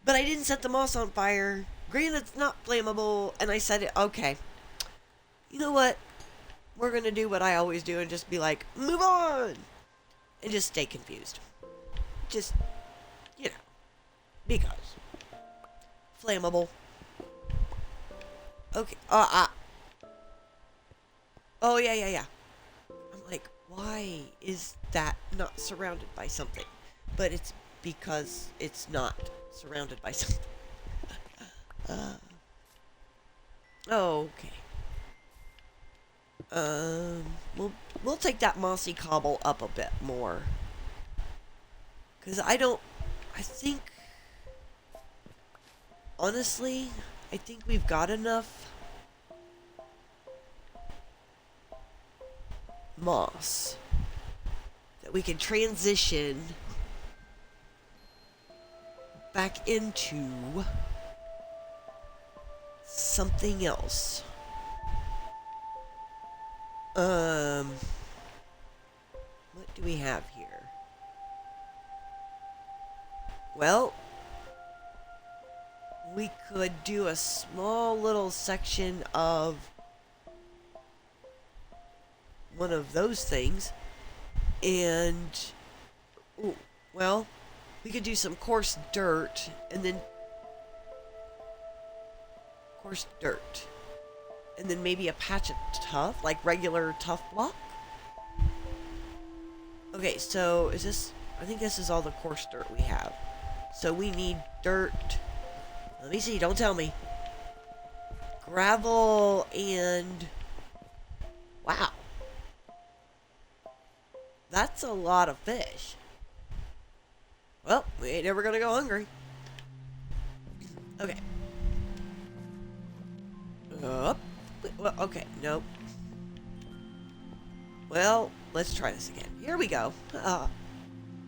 but I didn't set the moss on fire. Granite's not flammable, and I said it... Okay. You know what? We're gonna do what I always do and just be like, move on! And just stay confused. Just, you know, because. Flammable. Okay, oh, yeah. I'm like, why is that not surrounded by something? But it's because it's not surrounded by something. Okay. We'll take that mossy cobble up a bit more. Because I think, honestly, I think we've got enough moss that we can transition back into something else. What do we have here? Well, we could do a small little section of one of those things, and, ooh, well, we could do some coarse dirt, and then maybe a patch of tuff, like regular tuff block. Okay, so is this... I think this is all the coarse dirt we have. So we need dirt. Let me see, don't tell me. Gravel and... Wow. That's a lot of fish. Well, we ain't never gonna go hungry. Okay. Up. Well, okay, nope. Well, let's try this again. Here we go.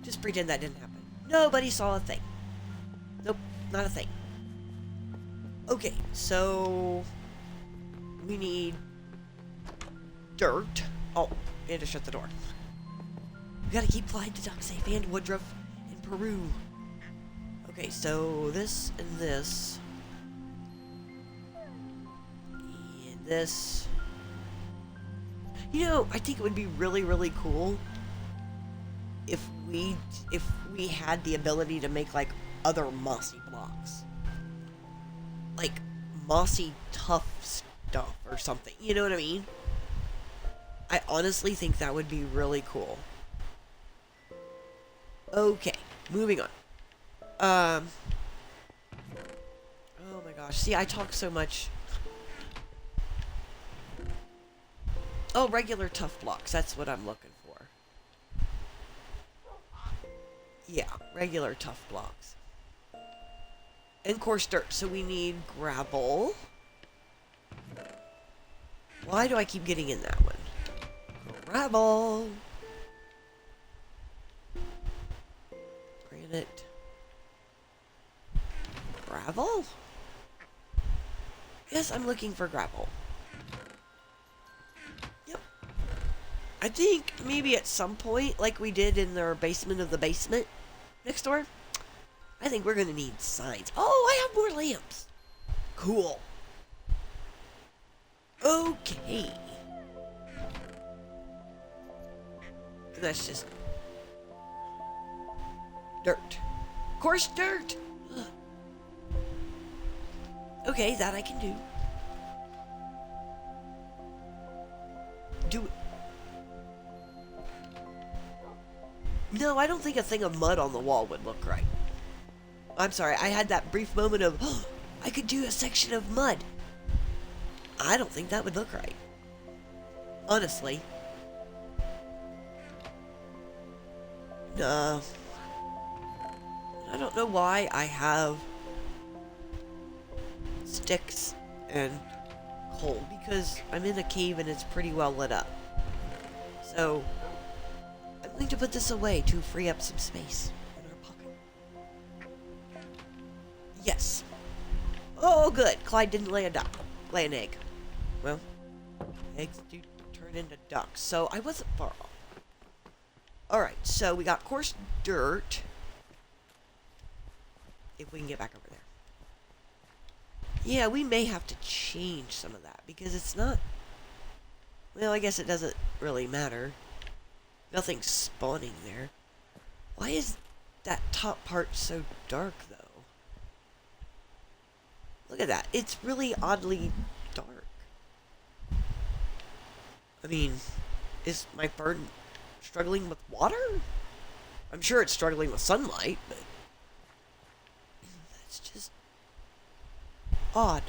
Just pretend that didn't happen. Nobody saw a thing. Nope, not a thing. Okay, so... we need... dirt. Oh, we had to shut the door. We gotta keep Clyde the Duck safe, and Woodruff, and Peru. Okay, so this and this... and this... You know, I think it would be really, really cool if we had the ability to make, like, other mossy blocks. Like, mossy tough stuff or something. You know what I mean? I honestly think that would be really cool. Okay, moving on. Oh my gosh. See, I talk so much. Oh, regular tough blocks. That's what I'm looking for. Yeah, regular tough blocks. And coarse dirt. So we need gravel. Why do I keep getting in that one? Gravel. Granite. Gravel? Yes, I'm looking for gravel. Yep. I think maybe at some point, like we did in our basement of the basement next door, I think we're gonna need signs. Oh, I have more lamps. Cool. Okay. That's just dirt. Coarse dirt. Okay, that I can do. Do it. No, I don't think a thing of mud on the wall would look right. I'm sorry, I had that brief moment of, oh, I could do a section of mud. I don't think that would look right. Honestly. Nah. I don't know why I have sticks and coal, because I'm in a cave and it's pretty well lit up. So, I'm going to put this away to free up some space in our pocket. Yes. Oh, good. Clyde didn't lay an egg. Well, eggs do turn into ducks, so I wasn't far off. Alright, so we got coarse dirt. If we can get back over there. Yeah, we may have to change some of that, because it's not... Well, I guess it doesn't really matter. Nothing's spawning there. Why is that top part so dark, though? Look at that. It's really oddly dark. I mean, is my bird struggling with water? I'm sure it's struggling with sunlight, but... That's just... odd.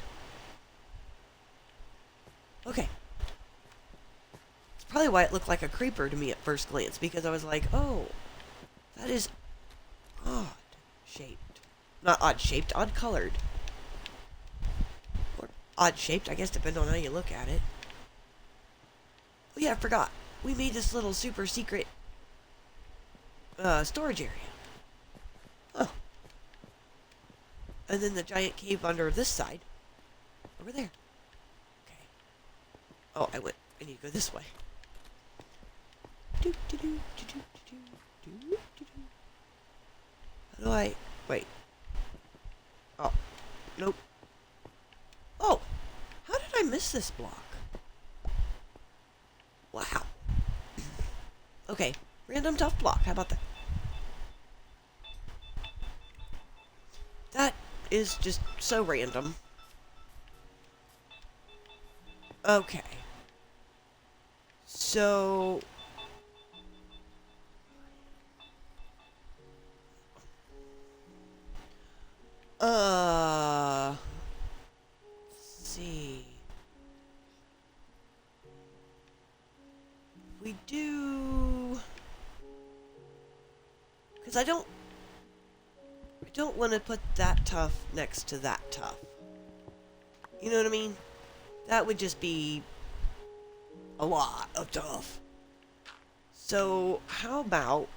Okay. It's probably why it looked like a creeper to me at first glance, because I was like, oh, that is odd shaped. Not odd shaped, odd colored. Or odd shaped, I guess, depending on how you look at it. Oh yeah, I forgot. We made this little super secret storage area. Oh. And then the giant cave under this side. Over there. Okay. Oh, I need to go this way. How do I... Wait. Oh. Nope. Oh! How did I miss this block? Wow. Okay. Random tough block. How about that? That is just so random. Okay. So... let's see. We do... Because I don't want to put that tough next to that tough. You know what I mean? That would just be a lot of tough. So, how about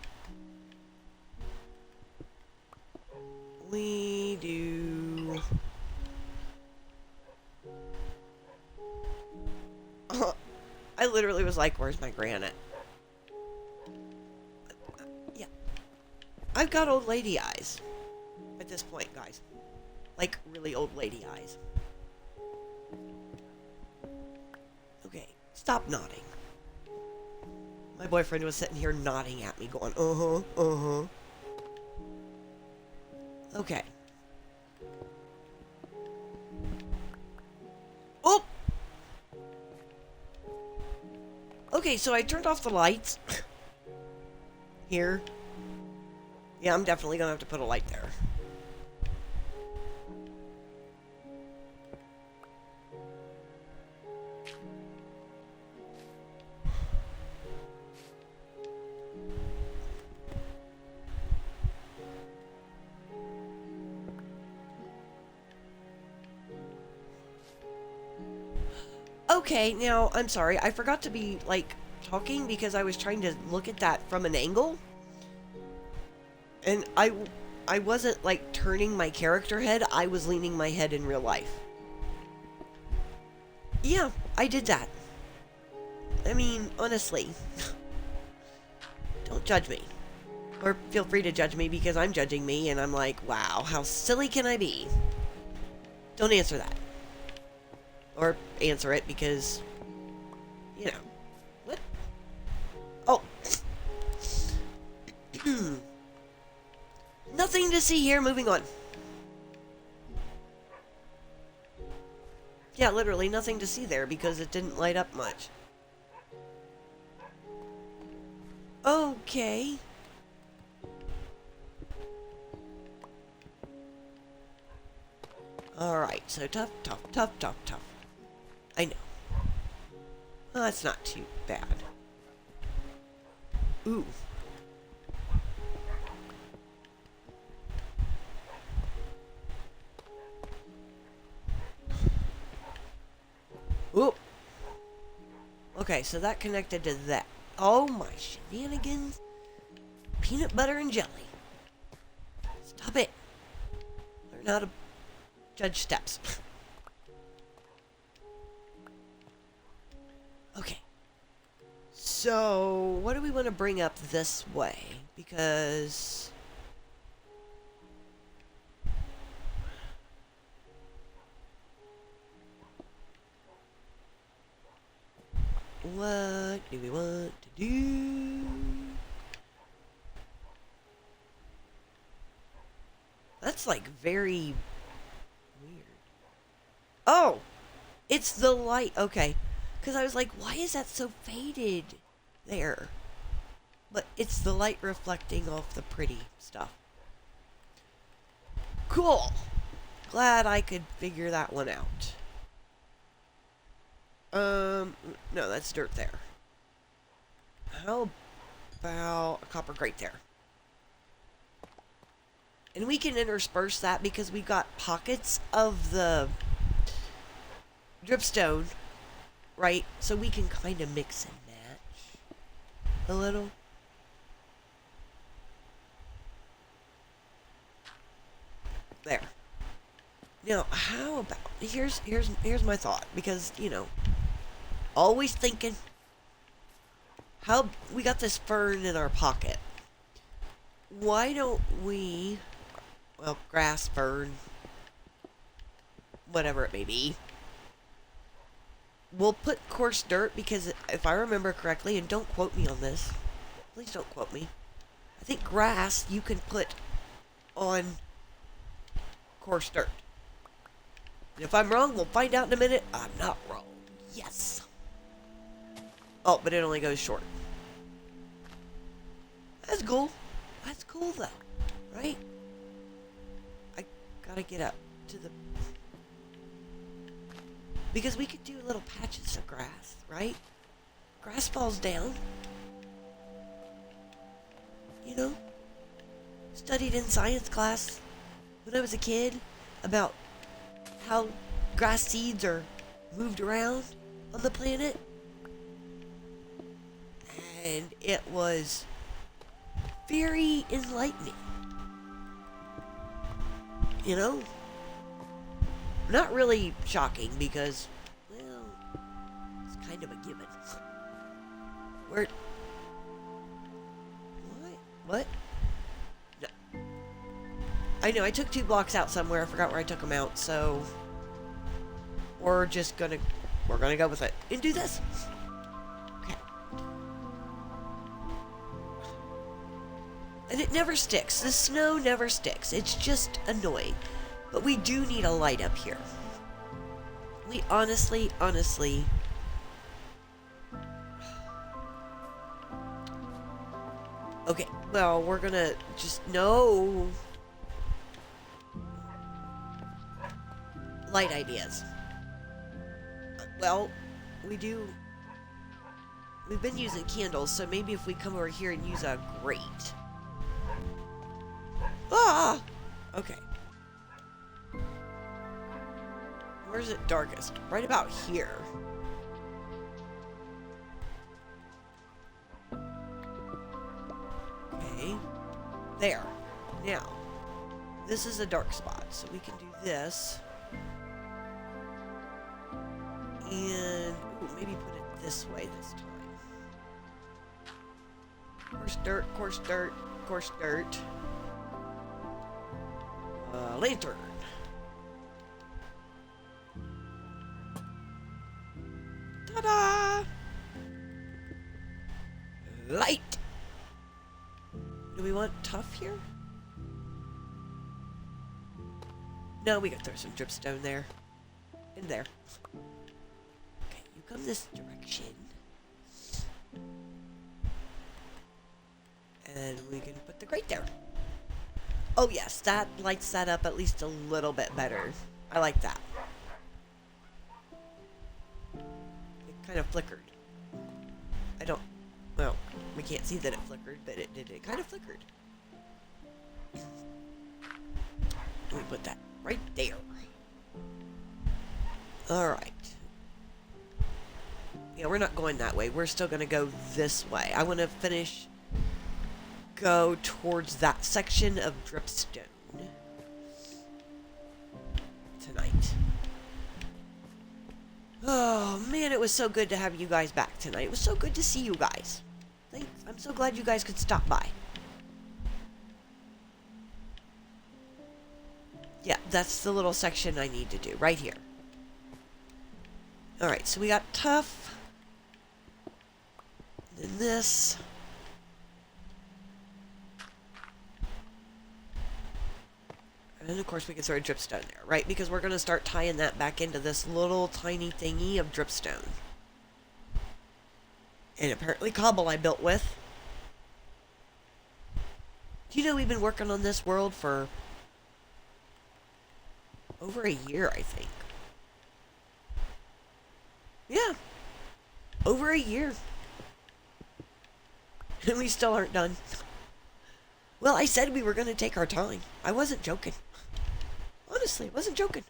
we do... I literally was like, where's my granite? Yeah. I've got old lady eyes. At this point, guys. Like, really old lady eyes. Okay, stop nodding. My boyfriend was sitting here nodding at me, going, uh-huh, uh-huh. Okay. Oh! Okay, so I turned off the lights. Here. Yeah, I'm definitely gonna have to put a light there. Okay, now, I'm sorry, I forgot to be, like, talking because I was trying to look at that from an angle. And I wasn't, like, turning my character head, I was leaning my head in real life. Yeah, I did that. I mean, honestly. Don't judge me. Or feel free to judge me because I'm judging me and I'm like, wow, how silly can I be? Don't answer that. Or answer it because, you know. What? Oh. Nothing to see here, moving on. Yeah, literally nothing to see there because it didn't light up much. Okay. Alright, so tough. I know. Well, that's not too bad. Ooh. Ooh. Okay, so that connected to that. Oh my shenanigans. Peanut butter and jelly. Stop it. Learn how to judge steps. Okay. So, what do we want to bring up this way? Because... what do we want to do? That's like very weird. Oh! It's the light. Okay. Because I was like, why is that so faded there? But it's the light reflecting off the pretty stuff. Cool! Glad I could figure that one out. No, that's dirt there. How about a copper grate there? And we can intersperse that because we've got pockets of the dripstone, right? So we can kind of mix and match a little. There. Now, how about here's my thought, because, you know, always thinking how we got this fern in our pocket. Why don't we, well, grass, fern, whatever it may be. We'll put coarse dirt because if I remember correctly, and don't quote me on this, please don't quote me. I think grass you can put on coarse dirt. And if I'm wrong, we'll find out in a minute. I'm not wrong. Yes. Oh, but it only goes short. That's cool. That's cool though, right? I gotta get up to the... because we could do little patches of grass, right? Grass falls down. You know? Studied in science class when I was a kid about how grass seeds are moved around on the planet. And it was very enlightening. You know? Not really shocking because, well, it's kind of a given. Where... what? No. I know, I took 2 blocks out somewhere. I forgot where I took them out, so... we're gonna go with it. And do this. Okay. And it never sticks. The snow never sticks. It's just annoying. But we do need a light up here. We honestly... okay, well, we're gonna just... no... light ideas. Well, we've been using candles, so maybe if we come over here and use a grate. Ah! Okay. Where's it darkest? Right about here. Okay. There. Now, this is a dark spot, so we can do this. And maybe put it this way this time. Coarse dirt, coarse dirt. Of course, dirt. Lantern. Ta-da! Light! Do we want tough here? No, we can throw some dripstone there. In there. Okay, you come this direction. And we can put the grate there. Oh yes, that lights that up at least a little bit better. I like that. It kind of flickered. I don't... Well, we can't see that it flickered, but it did. It kind of flickered. Let me put that right there. Alright. Yeah, we're not going that way. We're still going to go this way. I want to go towards that section of dripstone tonight. Oh man, it was so good to have you guys back tonight. It was so good to see you guys. Thanks. I'm so glad you guys could stop by. Yeah, that's the little section I need to do right here. Alright, so we got tough. Then this. And of course we can throw a dripstone there, right? Because we're going to start tying that back into this little tiny thingy of dripstone. And apparently cobble I built with. Do you know we've been working on this world for over a year, I think. Yeah. Over a year. And we still aren't done. Well, I said we were going to take our time. I wasn't joking. Honestly, I wasn't joking.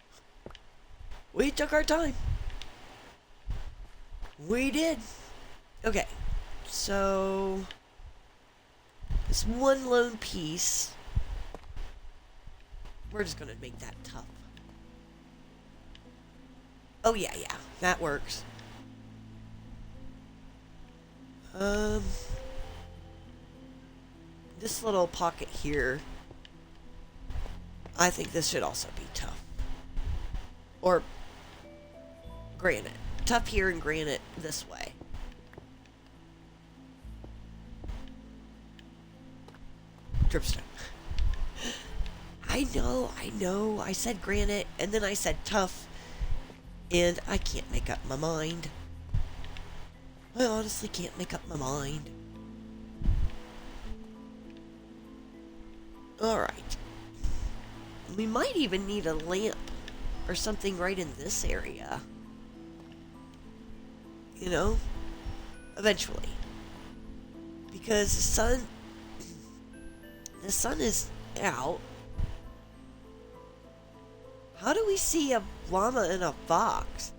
We took our time. We did. Okay. So this one lone piece, we're just going to make that tough. Oh, yeah, that works. This little pocket here, I think this should also be tough. Or granite. Tough here and granite this way. Dripstone. I know. I said granite, and then I said tough, and I can't make up my mind. I honestly can't make up my mind. Alright. We might even need a lamp or something right in this area. You know? Eventually. Because the sun is out. How do we see a llama and a fox?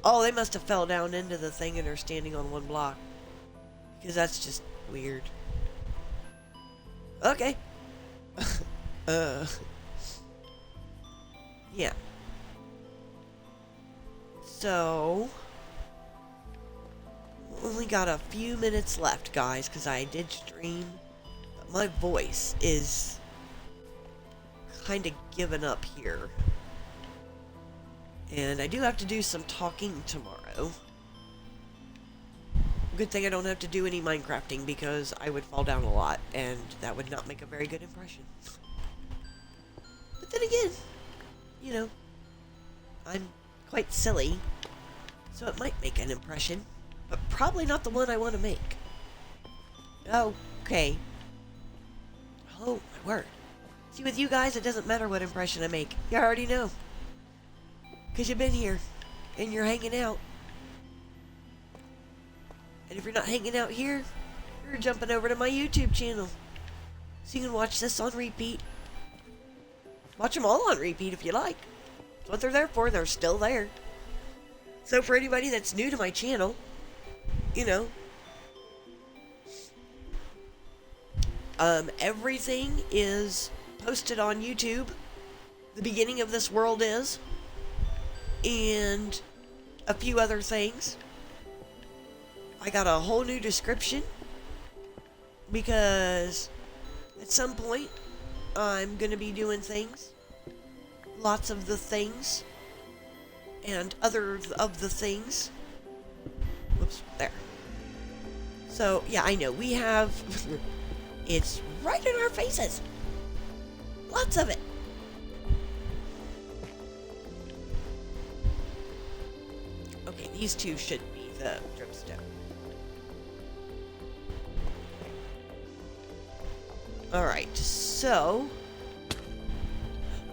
Oh, they must have fell down into the thing and are standing on one block. Because that's just weird. Okay. Yeah. So, only got a few minutes left, guys, because I did stream. But my voice is kind of giving up here. And I do have to do some talking tomorrow. Good thing I don't have to do any Minecrafting because I would fall down a lot and that would not make a very good impression. But then again, you know, I'm quite silly, so it might make an impression, but probably not the one I want to make. Okay. Oh, my word. See, with you guys, it doesn't matter what impression I make. You already know. Because you've been here, and you're hanging out. And if you're not hanging out here, you're jumping over to my YouTube channel. So you can watch this on repeat. Watch them all on repeat if you like. That's what they're there for. They're still there. So for anybody that's new to my channel, you know, everything is posted on YouTube. The beginning of this world is. And a few other things. I got a whole new description because At some point, I'm going to be doing things. Lots of the things. And other of the things. Whoops, there. So, yeah, I know. We have... it's right in our faces. Lots of it. Okay, these two should be the dripstone. Alright, so...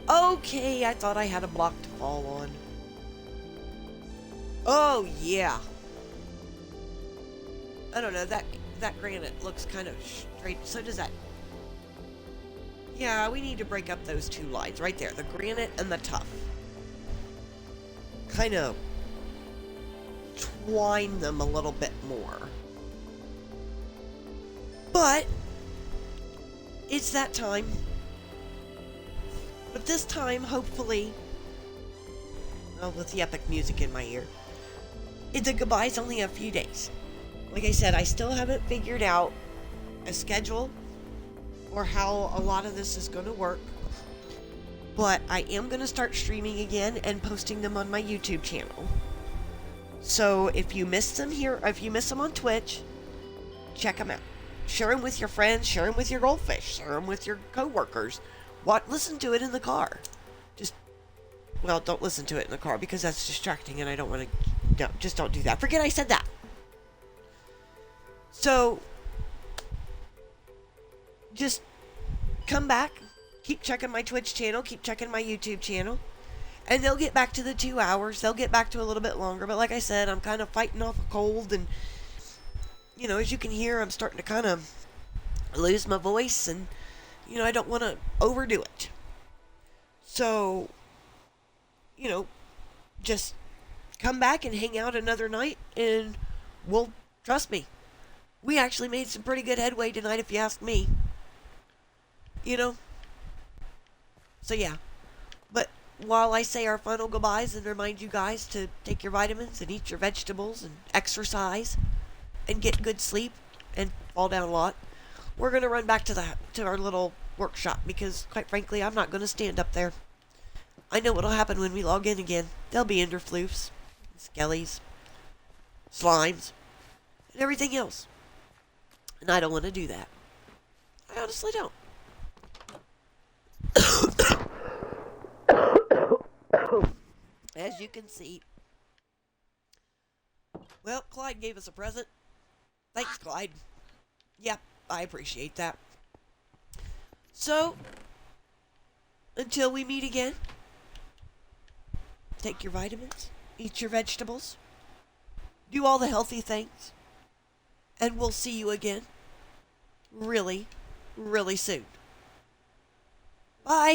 okay, I thought I had a block to fall on. Oh, yeah. I don't know, that granite looks kind of straight. So does that. Yeah, we need to break up those two lines right there. The granite and the tuff. Kind of twine them a little bit more. But it's that time. But this time, hopefully, well, with the epic music in my ear, the goodbye's only a few days. Like I said, I still haven't figured out a schedule or how a lot of this is going to work. But I am going to start streaming again and posting them on my YouTube channel. So if you missed them here, or if you missed them on Twitch, check them out. Share them with your friends, share them with your goldfish, share them with your coworkers. Listen to it in the car. Well, don't listen to it in the car because that's distracting and I don't want to... No, just don't do that. Forget I said that. So, just come back, keep checking my Twitch channel, keep checking my YouTube channel, and they'll get back to the 2 hours. They'll get back to a little bit longer, but like I said, I'm kind of fighting off a cold, and, you know, as you can hear, I'm starting to kind of lose my voice, and, you know, I don't want to overdo it. So, you know, just come back and hang out another night, and we'll, trust me, we actually made some pretty good headway tonight, if you ask me. You know? So, yeah. But while I say our final goodbyes and remind you guys to take your vitamins and eat your vegetables and exercise and get good sleep and fall down a lot, we're going to run back to our little workshop because, quite frankly, I'm not going to stand up there. I know what'll happen when we log in again. There'll be enderfloofs, skellies, slimes, and everything else. And I don't want to do that. I honestly don't. As you can see. Well, Clyde gave us a present. Thanks, Clyde. Yep, I appreciate that. So, until we meet again, take your vitamins, eat your vegetables, do all the healthy things, and we'll see you again really, really soon. Bye.